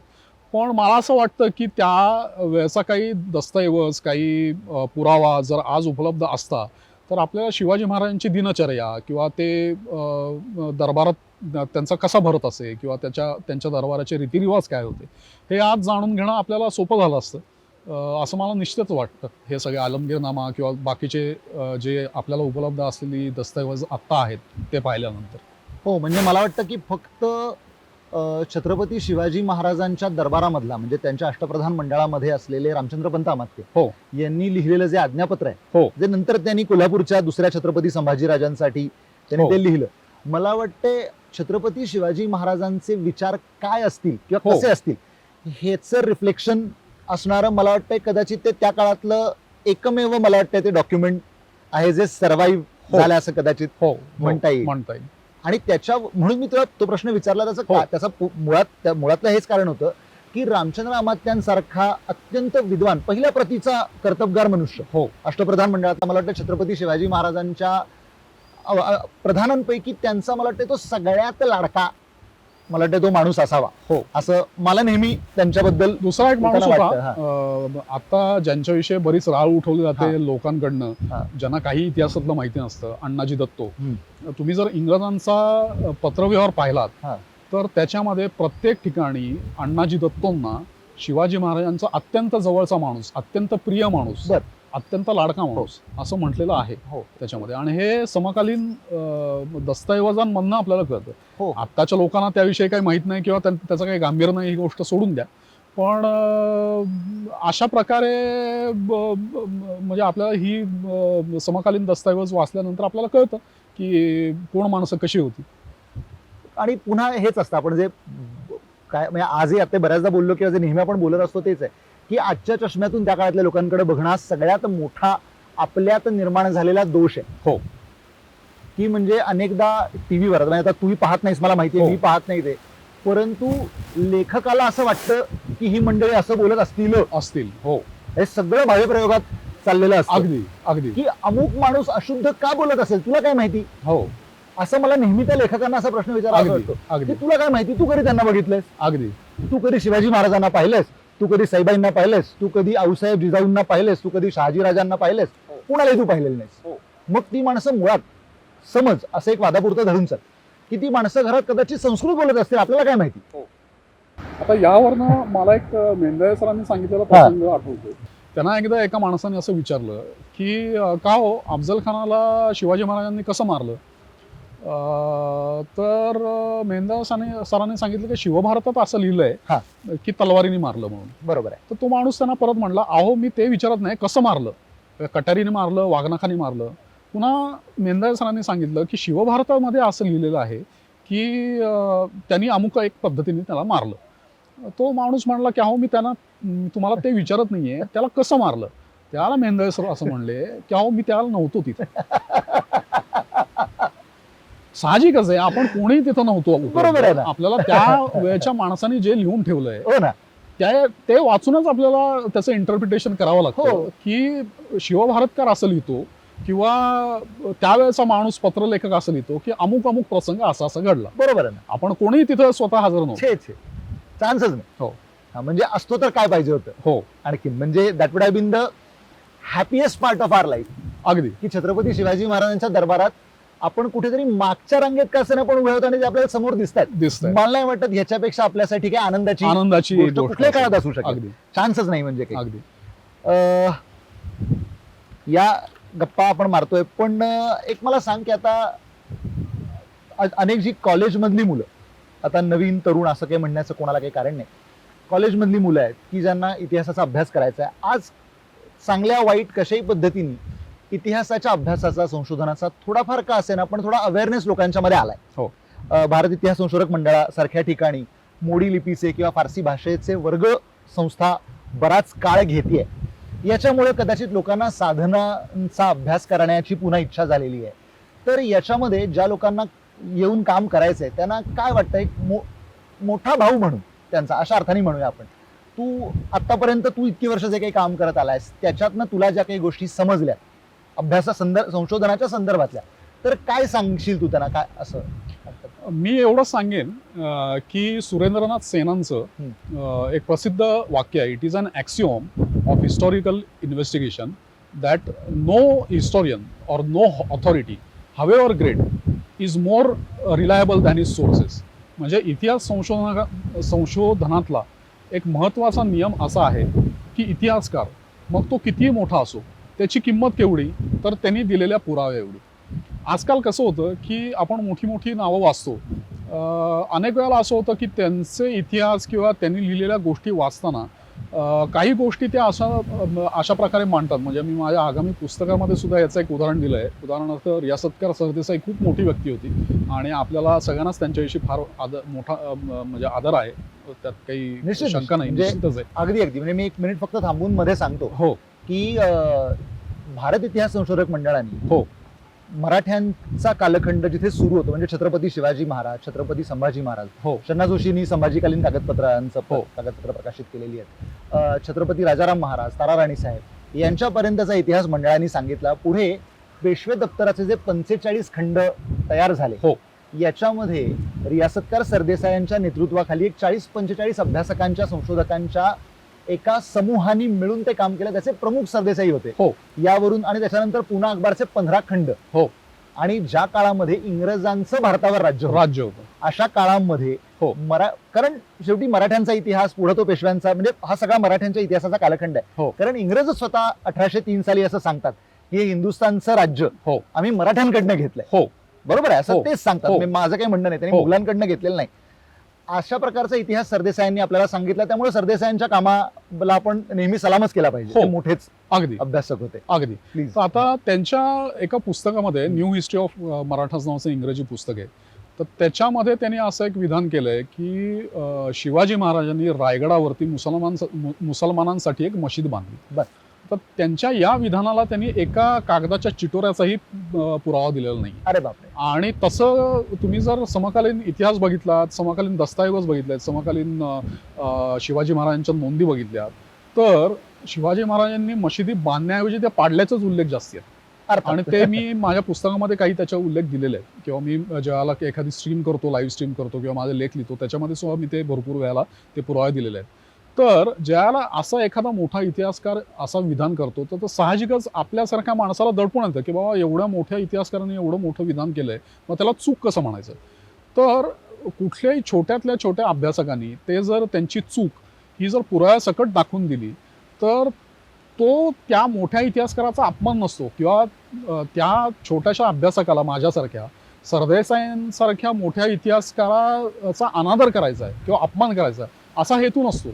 पण मला असं वाटतं की त्या वेळेचा काही दस्तऐवज, काही पुरावा जर आज उपलब्ध असता, तर आपल्याला शिवाजी महाराजांची दिनचर्या, किंवा ते दरबारात त्यांचा कसा भरत असे, किंवा त्यांच्या दरबाराचे रीतिरिवाज काय होते, हे आज जाणून घेणं आपल्याला सोपं झालं असतं, असं मला निश्चितच वाटतं. हे सगळे आलमगीरनामा किंवा बाकीचे जे आपल्याला उपलब्ध असलेली दस्तऐवज आत्ता आहेत ते पाहिल्यानंतर. हो, म्हणजे मला वाटतं की फक्त छत्रपती शिवाजी महाराजांच्या दरबारामधला, म्हणजे त्यांच्या अष्टप्रधान मंडळामध्ये असलेले रामचंद्रपंत अमात्य हो. यांनी लिहिलेलं जे आज्ञापत्र आहे, हो. जे नंतर त्यांनी कोल्हापूरच्या दुसऱ्या छत्रपती संभाजीराजांसाठी त्यांनी हो. ते लिहिलं. मला वाटते छत्रपती शिवाजी महाराजांचे विचार काय असतील किंवा हो. कसे असतील हेचं रिफ्लेक्शन असणारं मला वाटतंय कदाचित ते त्या काळातलं एकमेव मला वाटतं ते डॉक्युमेंट आहे जे सर्व्हाइव्ह हो. झालं असं कदाचित हो, म्हणता येईल. म्हणता येईल. आणि म्हणून मी तुला तो प्रश्न विचारला. हो. त्याचा मुळातलं हेच कारण होतं की रामचंद्र अमात्यांसारखा अत्यंत विद्वान पहिल्या प्रतीचा कर्तबगार मनुष्य हो. अष्टप्रधान मंडळाचा, मला वाटतं छत्रपती शिवाजी महाराजांच्या प्रधानांपैकी त्यांचा मला वाटतं तो सगळ्यात लाडका मला वाटतं तो माणूस असावा. हो. असं मला नेहमी त्यांच्याबद्दल दुसरा एक माणूस वाटतं. होता, आता ज्यांच्याविषयी बरीच राळ उठवली हा. जाते लोकांकडनं, हा. ज्यांना काही इतिहासातलं माहिती नसतं, अण्णाजी दत्तो. हम्म. तुम्ही जर इंग्रजांचा पत्रव्यवहार पाहिलात, हा. तर त्याच्यामध्ये प्रत्येक ठिकाणी अण्णाजी दत्तोंना शिवाजी महाराजांचा अत्यंत जवळचा माणूस, अत्यंत प्रिय माणूस, बर. अत्यंत लाडका माणूस असं म्हटलेलं आहे हो. त्याच्यामध्ये. आणि हे समकालीन दस्तऐवजांमधनं आपल्याला कळतं. हो. आत्ताच्या लोकांना त्याविषयी काही माहीत नाही, किंवा त्याचं काही गांभीर्य नाही, ही गोष्ट सोडून द्या. पण अशा प्रकारे म्हणजे आपल्याला ही समकालीन दस्तऐवज वाचल्यानंतर आपल्याला कळतं की कोण माणसं कशी होती. आणि पुन्हा हेच असतं, आपण जे काय म्हणजे आजही आता बऱ्याचदा बोललो किंवा जे नेहमी आपण बोलत असतो तेच आहे की आजच्या चष्म्यातून त्या काळातल्या लोकांकडे बघणं हा सगळ्यात मोठा आपल्यात निर्माण झालेला दोष आहे. हो. की म्हणजे अनेकदा टीव्हीवर, म्हणजे आता तूही पाहत नाहीस मला माहिती आहे, हो. मी पाहत नाही ते, परंतु लेखकाला असं वाटतं की ही मंडळी असं बोलत असतील. हो. हे सगळं भाव्यप्रयोगात चाललेलं असतं. अगदी अगदी. की अमुक माणूस अशुद्ध का बोलत असेल, तुला काय माहिती, हो. असं मला नेहमी त्या लेखकांना असा प्रश्न विचारावा अगदी वाटतो अगदी की तुला काय माहिती, तू कधी त्यांना बघितलंयस, अगदी. तू कधी शिवाजी महाराजांना पाहिलेस, तू कधी सईबाईंना पाहिलेस, तू कधी आऊसाहेब जिजाऊंना पाहिलेस, तू कधी शहाजीराजांना पाहिलेस, कुणालाही तू पाहिलेलं नाहीस. मग ती माणसं मुळात समज असं एक वादापुरतं धरून चल की ती माणसं घरात कदाचित संस्कृत बोलत असतील, आपल्याला काय माहिती. आता यावरनं मला एक मेंदळे सरांनी सांगितलेला प्रसंग आठवतो. त्यांना एकदा एका माणसाने असं विचारलं की का हो अफजल खानाला शिवाजी महाराजांनी कसं मारलं. तर मेंदळे सरांनी सांगितलं की शिवभारतात असं लिहिलंय हा. की तलवारीने मारलं म्हणून. बरोबर आहे. तर तो माणूस त्यांना परत म्हणला, अहो मी ते विचारत नाही, कसं मारलं, कटारीने मारलं, वाघनखाने मारलं. पुन्हा मेंदळे सरांनी सांगितलं की शिवभारतामध्ये असं लिहिलेलं आहे की त्यांनी अमुक एक पद्धतीने त्याला मारलं. तो माणूस म्हणला की अहो मी तुम्हाला ते विचारत नाहीये, त्याला कसं मारलं. त्याला मेंदळे सर असं म्हणले की अहो मी त्याला नव्हतो तिथे. साहजिकच आहे, आपण कोणीही तिथं नव्हतो. बरोबर आहे ना. आपल्याला त्या वेळच्या माणसाने जे लिहून ठेवलंय हो ना, ते वाचूनच आपल्याला त्याचं इंटरप्रिटेशन करावं लागतं हो. की शिवभारतकार असं लिहितो किंवा त्यावेळेचा माणूस पत्रलेखक असं लिहितो की अमुक अमुक प्रसंग असा असा घडला. बरोबर आहे ना. आपण कोणीही तिथं स्वतः हजर नव्हतो. छे चान्सच नाही. हो. हा, म्हणजे असतो तर काय पाहिजे होतं हो, आणखी, म्हणजे that would have been the happiest part of our life, अगदी की छत्रपती शिवाजी महाराजांच्या दरबारात आपण कुठेतरी मागच्या रांगेत का असेना पण उभे होतो आणि ते आपल्याला समोर दिसतात. दिसतंय. मला नाही वाटत ह्याच्यापेक्षा आपल्यासाठी काय आनंदाची आनंदाची गोष्ट गोष्ट कुठल्याही काळात असेल. असू शकते. अगदी चान्सच नाही म्हणजे काही. अगदी. या गप्पा आपण मारतोय, पण एक मला सांग की आता अनेक जी कॉलेजमधली मुलं, आता नवीन तरुण असं काही म्हणण्याचं कोणाला काही कारण नाही, कॉलेजमधली मुलं आहेत की ज्यांना इतिहासाचा अभ्यास करायचा आहे, आज चांगल्या वाईट कशाही पद्धतीने इतिहासाच्या अभ्यासाचा संशोधनाचा थोडाफार का असेना पण थोडा अवेअरनेस लोकांच्या मध्ये आलाय. हो. भारत इतिहास संशोधक मंडळासारख्या ठिकाणी मोडी लिपीचे किंवा फारसी भाषेचे वर्ग संस्था बराच काळ घेतेय. याच्यामुळे कदाचित लोकांना साधनांचा अभ्यास करण्याची पुन्हा इच्छा झालेली आहे. तर याच्यामध्ये ज्या लोकांना येऊन काम करायचंय त्यांना काय वाटतं, एक मोठा भाऊ म्हणून त्यांचा, अशा अर्थाने म्हणूया आपण, तू आतापर्यंत तू इतकी वर्ष जे काही काम करत आलायस त्याच्यातनं तुला ज्या काही गोष्टी समजल्या संशोधनाच्या संदर्भातल्या, तर काय सांगशील तू त्यांना, काय असं? मी एवढं सांगेन की सुरेंद्रनाथ सेनांचं एक प्रसिद्ध वाक्य आहे, it is an axiom of historical investigation that no historian or no authority however great is more reliable than his sources. म्हणजे इतिहास संशोधनातला एक महत्त्वाचा नियम असा आहे की इतिहासकार, मग तो कितीही मोठा असो, त्याची किंमत केवढी, तर त्यांनी दिलेल्या पुराव्या एवढी. आजकाल कसं होतं की आपण मोठी मोठी नावं वाचतो, अनेक वेळेला असं होतं की त्यांचे इतिहास किंवा त्यांनी लिहिलेल्या गोष्टी वाचताना काही गोष्टी त्या अशा प्रकारे मांडतात. म्हणजे मी माझ्या आगामी पुस्तकामध्ये सुद्धा याचं एक उदाहरण दिलं आहे. उदाहरणार्थ रियासतकार सरदेसाई खूप मोठी व्यक्ती होती आणि आपल्याला सगळ्यांनाच त्यांच्याविषयी फार मोठा म्हणजे आदर आहे, त्यात काही शंका नाही, निश्चितच आहे. अगदी अगदी. म्हणजे मी एक मिनिट फक्त थांबून मध्ये सांगतो हो की भारत इतिहास संशोधक मंडळाने हो मराठ्यांचा कालखंड जिथे सुरू होतो, म्हणजे छत्रपती शिवाजी महाराज, छत्रपती संभाजी महाराज, हो शन्ना जोशींनी संभाजीकालीन कागदपत्र हो. प्रकाशित केलेली आहेत, छत्रपती राजाराम महाराज, ताराराणी साहेब यांच्यापर्यंतचा इतिहास मंडळाने सांगितला. पुढे पेशवे दप्तराचे जे 45 खंड तयार झाले, हो याच्यामध्ये रियासतकार सरदेसायांच्या नेतृत्वाखाली एक 40-45 अभ्यासकांच्या, संशोधकांच्या एका समूहाने मिळून ते काम केलं. त्याचे प्रमुख सरदेसाई होते. हो. यावरून आणि त्याच्यानंतर पुन्हा अकबरचे 15 खंड. हो. आणि ज्या काळामध्ये इंग्रजांचं भारतावर राज्य होतं, अशा काळामध्ये हो कारण शेवटी मराठ्यांचा इतिहास, पुढे तो पेशव्यांचा, म्हणजे हा सगळा मराठ्यांच्या इतिहासाचा कालखंड आहे. हो. कारण इंग्रज स्वतः 1803 साली असं सांगतात की हे हिंदुस्थानचं राज्य हो आम्ही मराठ्यांकडनं घेतलंय. हो बरोबर आहे, असं हो. तेच सांगतात. हो. म्हणजे माझं काही म्हणणं नाही, त्यांनी हो. मुघलांकडनं घेतलेलं नाही. अशा प्रकारचा इतिहास सरदेसायांनी आपल्याला सांगितला. त्यामुळे सरदेसायांच्या कामाला आपण नेहमी सलामच केला पाहिजे. हो. ते मोठेच अगदी अभ्यासक होते. अगदी. प्लीज. तर आता त्यांच्या एका पुस्तकामध्ये न्यू हिस्ट्री ऑफ मराठाज नावाचं इंग्रजी पुस्तक आहे. तर त्याच्यामध्ये त्यांनी असं एक विधान केलंय की शिवाजी महाराजांनी रायगडावरती मुसलमानांसाठी एक मशीद बांधली. बरं. तर त्यांच्या या विधानाला त्यांनी एका कागदाच्या चिटोऱ्याचाही पुरावा दिलेला नाही. अरे बापरे. आणि तसं तुम्ही जर समकालीन इतिहास बघितलात, समकालीन दस्तऐवज बघितलेत, समकालीन शिवाजी महाराजांच्या नोंदी बघितल्यात, तर शिवाजी महाराजांनी मशिदी बांधण्याऐवजी त्या पाडल्याचाच उल्लेख जास्ती आहे. आणि ते मी माझ्या पुस्तकामध्ये काही त्याचा उल्लेख दिलेले आहेत. किंवा मी ज्याला एखादी स्ट्रीम करतो, लाईव्ह स्ट्रीम करतो किंवा माझे लेख लिहितो, त्याच्यामध्ये सुद्धा मी ते भरपूर वेळेला ते पुरावे दिलेले आहेत. तर ज्याला असा एखादा मोठा इतिहासकार असा विधान करतो, तर साहजिकच आपल्यासारख्या माणसाला दडपून येतं की बाबा एवढ्या मोठ्या इतिहासकारांनी एवढं मोठं विधान केलंय, मग त्याला चूक कसं म्हणायचं. तर कुठल्याही छोट्यातल्या छोट्या अभ्यासकांनी ते जर त्यांची चूक ही जर पुराव्यासकट दाखवून दिली, तर तो त्या मोठ्या इतिहासकाराचा अपमान नसतो. किंवा त्या छोट्याशा अभ्यासकाला, माझ्यासारख्या सरदेसाईंसारख्या मोठ्या इतिहासकाराचा अनादर करायचा आहे किंवा अपमान करायचा असा हेतू नसतो.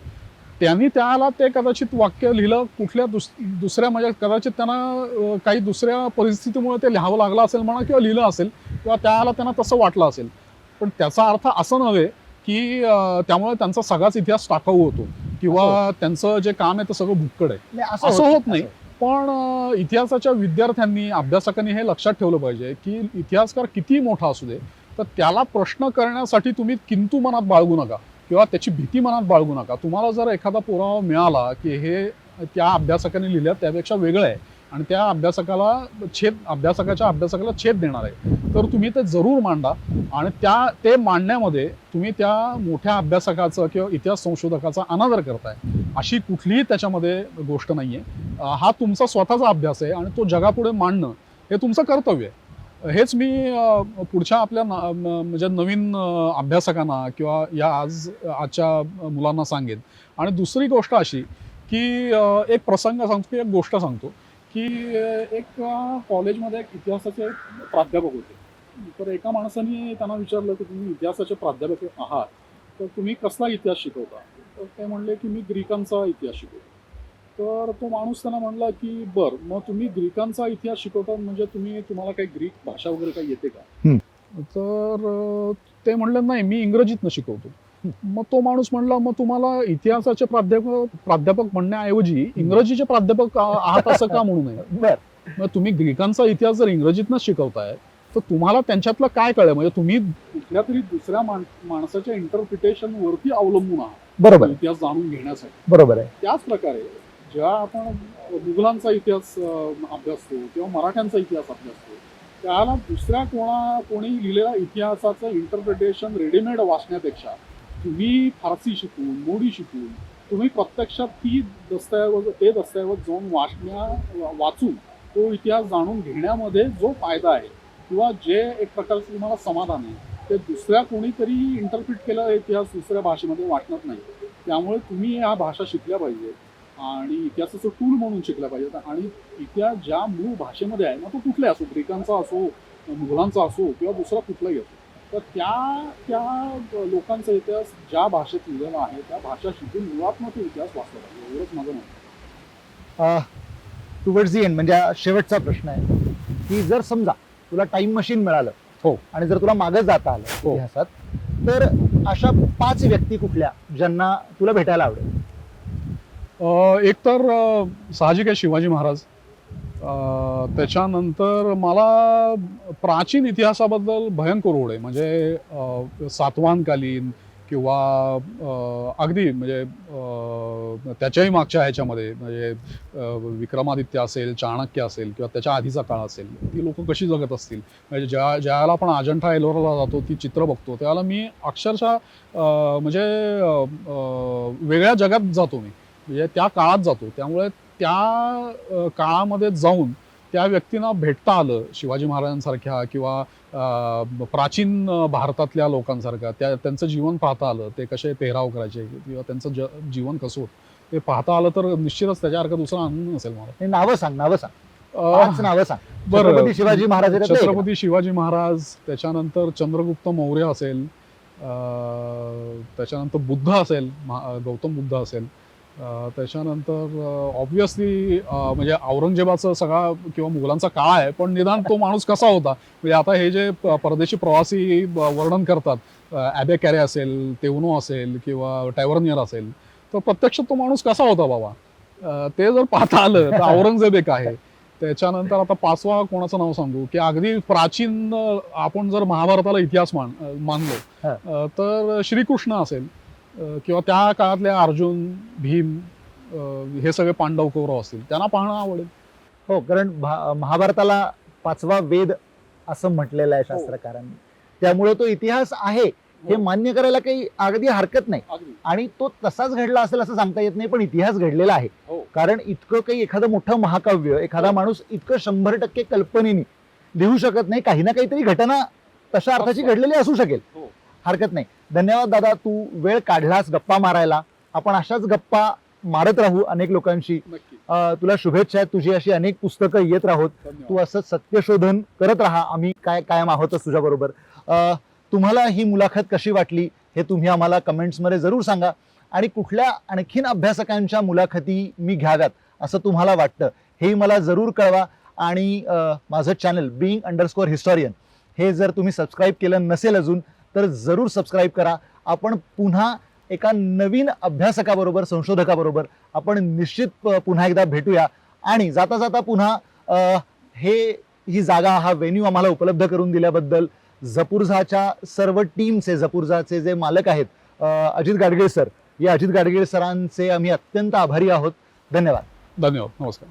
त्यांनी त्याला ते कदाचित वाक्य लिहिलं कुठल्या दुसऱ्या म्हणजे कदाचित त्यांना काही दुसऱ्या परिस्थितीमुळे ते लिहावं लागलं असेल म्हणा, किंवा लिहिलं असेल, किंवा त्याला त्यांना तसं वाटलं असेल. पण त्याचा अर्थ असं नव्हे की त्यामुळे त्यांचा सगळाच इतिहास टाकाऊ होतो किंवा त्यांचं जे काम आहे ते सगळं भुक्कड आहे, असं होत नाही. पण इतिहासाच्या विद्यार्थ्यांनी, अभ्यासकांनी हे लक्षात ठेवलं पाहिजे की इतिहासकार किती मोठा असू दे, तर त्याला प्रश्न करण्यासाठी तुम्ही किंतु मनात बाळगू नका. किंवा त्याची भीती मनात बाळगू नका. तुम्हाला जर एखादा पुरावा मिळाला की हे त्या अभ्यासकाने लिहिलं त्यापेक्षा वेगळं आहे आणि त्या अभ्यासकाला छेद देणार आहे, तर तुम्ही ते जरूर मांडा. आणि ते मांडण्यामध्ये तुम्ही त्या मोठ्या अभ्यासकाचं किंवा इतिहास संशोधकाचा अनादर करताय अशी कुठलीही त्याच्यामध्ये गोष्ट नाहीये. हा तुमचा स्वतःचा अभ्यास आहे आणि तो जगापुढे मांडणं हे तुमचं कर्तव्य आहे. हेच मी पुढच्या आपल्या म्हणजे नवीन अभ्यासकांना किंवा आजच्या मुलांना सांगेन. आणि दुसरी गोष्ट अशी की एक प्रसंग सांगतो, एक गोष्ट सांगतो की एक कॉलेजमध्ये एक इतिहासाचे प्राध्यापक होते. तर एका माणसाने त्यांना विचारलं की तुम्ही इतिहासाचे प्राध्यापक आहात, तर तुम्ही कसला इतिहास शिकवता? तर ते म्हणले की मी ग्रीकांचा इतिहास शिकवतो. तर तो माणूस त्यांना म्हणला की बरं, मग तुम्ही ग्रीकांचा इतिहास शिकवता म्हणजे तुम्हाला काही ग्रीक भाषा वगैरे काही येते का? तर ते म्हणले नाही, मी इंग्रजीतनं शिकवतो. मग तो माणूस म्हणला, मग तुम्हाला इतिहासाचे प्राध्यापक म्हणण्याऐवजी इंग्रजीचे प्राध्यापक आहात असं का म्हणू नये? बर, मग तुम्ही ग्रीकांचा इतिहास जर इंग्रजीतनं शिकवताय तर तुम्हाला त्यांच्यातलं काय कळलं? म्हणजे तुम्ही कुठल्या तरी दुसऱ्या माणसाच्या इंटरप्रिटेशन वरती अवलंबून आहात बरोबर इतिहास जाणून घेण्यासाठी. बरोबर आहे. त्याच प्रकारे जेव्हा आपण मुघलांचा इतिहास अभ्यासतो किंवा मराठ्यांचा इतिहास अभ्यासतो, त्याला दुसऱ्या कोणी लिहिलेल्या इतिहासाचं इंटरप्रिटेशन रेडीमेड वाचण्यापेक्षा तुम्ही फारसी शिकून, मोडी शिकून, तुम्ही प्रत्यक्षात ते दस्तऐवज जाऊन वाचून तो इतिहास जाणून घेण्यामध्ये जो फायदा आहे किंवा जे एक प्रकारचं तुम्हाला समाधान आहे, ते दुसऱ्या कोणीतरी इंटरप्रिट केलेला इतिहास दुसऱ्या भाषेमध्ये वाटणार नाही. त्यामुळे तुम्ही ह्या भाषा शिकल्या पाहिजे आणि इतिहासाचं टूल म्हणून शिकल्या पाहिजे. आणि इतिहास ज्या मूळ भाषेमध्ये आहे, मग तो कुठलाही असो, ग्रीकांचा असो, मुघलांचा असो किंवा दुसरा कुठलाही असो, तर त्या लोकांचा इतिहास ज्या भाषेत लिहिलेला आहे त्या भाषा शिकून मुळात तो इतिहास वाचला पाहिजे. एवढंच माझं म्हणणं. टुवर्ड्स द एंड, म्हणजे शेवटचा प्रश्न आहे की जर समजा तुला टाइम मशीन मिळालं हो, आणि जर तुला मागे जाता आलं हो, इतिहासात, तर अशा 5 व्यक्ती कुठल्या ज्यांना तुला भेटायला आवडेल? एक तर साहजिक आहे शिवाजी महाराज. त्याच्यानंतर मला प्राचीन इतिहासाबद्दल भयंकर ओढ आहे. म्हणजे सातवाहनकालीन किंवा अगदी म्हणजे त्याच्याही मागच्या ह्याच्यामध्ये म्हणजे विक्रमादित्य असेल, चाणक्य असेल किंवा त्याच्या आधीचा काळ असेल, ती लोक कशी जगत असतील. म्हणजे ज्यावेळेला आपण अजंठा एलोराला जातो, ती चित्र बघतो, त्यावेळेला मी अक्षरशः म्हणजे वेगळ्या जगात जातो मी, म्हणजे त्या काळात जातो. त्यामुळे त्या काळामध्ये जाऊन त्या व्यक्तींना भेटता आलं, शिवाजी महाराजांसारख्या किंवा प्राचीन भारतातल्या लोकांसारख्या, त्यांचं जीवन पाहता आलं, ते कसे पेहराव करायचे किंवा त्यांचं जीवन कसं होतं ते पाहता आलं, तर निश्चितच त्याच्यासारखा दुसरा आनंद नसेल मला. हे नावं सांग 5 नावं सांग. बरं, छत्रपती शिवाजी महाराज येतात, छत्रपती शिवाजी महाराज, त्याच्यानंतर चंद्रगुप्त मौर्य असेल, त्याच्यानंतर बुद्ध असेल, गौतम बुद्ध असेल, त्याच्यानंतर ऑब्व्हियसली म्हणजे औरंगजेबाचा सगळा किंवा मुघलांचा काळ आहे, पण निदान तो माणूस कसा होता. म्हणजे आता हे जे परदेशी प्रवासी वर्णन करतात, ॲबे कॅरे असेल, तेवनो असेल किंवा टॅवर्नियर असेल, तर प्रत्यक्षात तो माणूस कसा होता बाबा, ते जर पाहता आलं तर औरंगजेब एक आहे. त्याच्यानंतर आता 5वा कोणाचं नाव सांगू की अगदी प्राचीन, आपण जर महाभारताला इतिहास मानलो तर श्रीकृष्ण असेल किंवा त्या काळातले अर्जुन, भीम, हे सगळे पांडव कौरव असतील, त्यांना पाहणं आवडेल. हो, कारण महाभारताला 5वा वेद असं म्हटलेलं आहे शास्त्रकारांनी. त्यामुळे तो इतिहास आहे हे मान्य करायला काही अगदी हरकत नाही. आणि तो तसाच घडला असेल असं सांगता येत नाही, पण इतिहास घडलेला आहे. कारण इतकं काही एखादं मोठं महाकाव्य एखादा माणूस इतकं 100% कल्पनेने लिहू शकत नाही. काही ना काहीतरी घटना तशा अर्थाची घडलेली असू शकेल, हरकत नाही. धन्यवाद दादा, तू वेळ काढलास गप्पा मारायला. आपण अशाच गप्पा मारत राहू अनेक लोकांशी. तुला शुभेच्छा आहेत, तुझी अशी अनेक पुस्तकं येत राहोत. तू असं सत्यशोधन करत राहा, आम्ही कायम आहोतच तुझ्या बरोबर. तुम्हाला ही मुलाखत कशी वाटली हे तुम्ही आम्हाला कमेंट्समध्ये जरूर सांगा. आणि कुठल्या आणखीन अभ्यासकांच्या मुलाखती मी घ्याव्यात असं तुम्हाला वाटतं हेही मला जरूर कळवा. आणि माझं चॅनल being_historian हे जर तुम्ही सबस्क्राईब केलं नसेल अजून, तर जरूर सबस्क्राईब करा. आपण पुन्हा एका नवीन अभ्यासकाबरोबर, संशोधकाबरोबर आपण निश्चित पुन्हा एकदा भेटूया. आणि जाता जाता पुन्हा ही जागा, हा व्हेन्यू आम्हाला उपलब्ध करून दिल्याबद्दल जपूरझाच्या सर्व टीमचे, जपूरझाचे जे मालक आहेत अजित गाडगीळ सर, या अजित गाडगीळ सरांचे आम्ही अत्यंत आभारी आहोत. धन्यवाद. धन्यवाद. नमस्कार.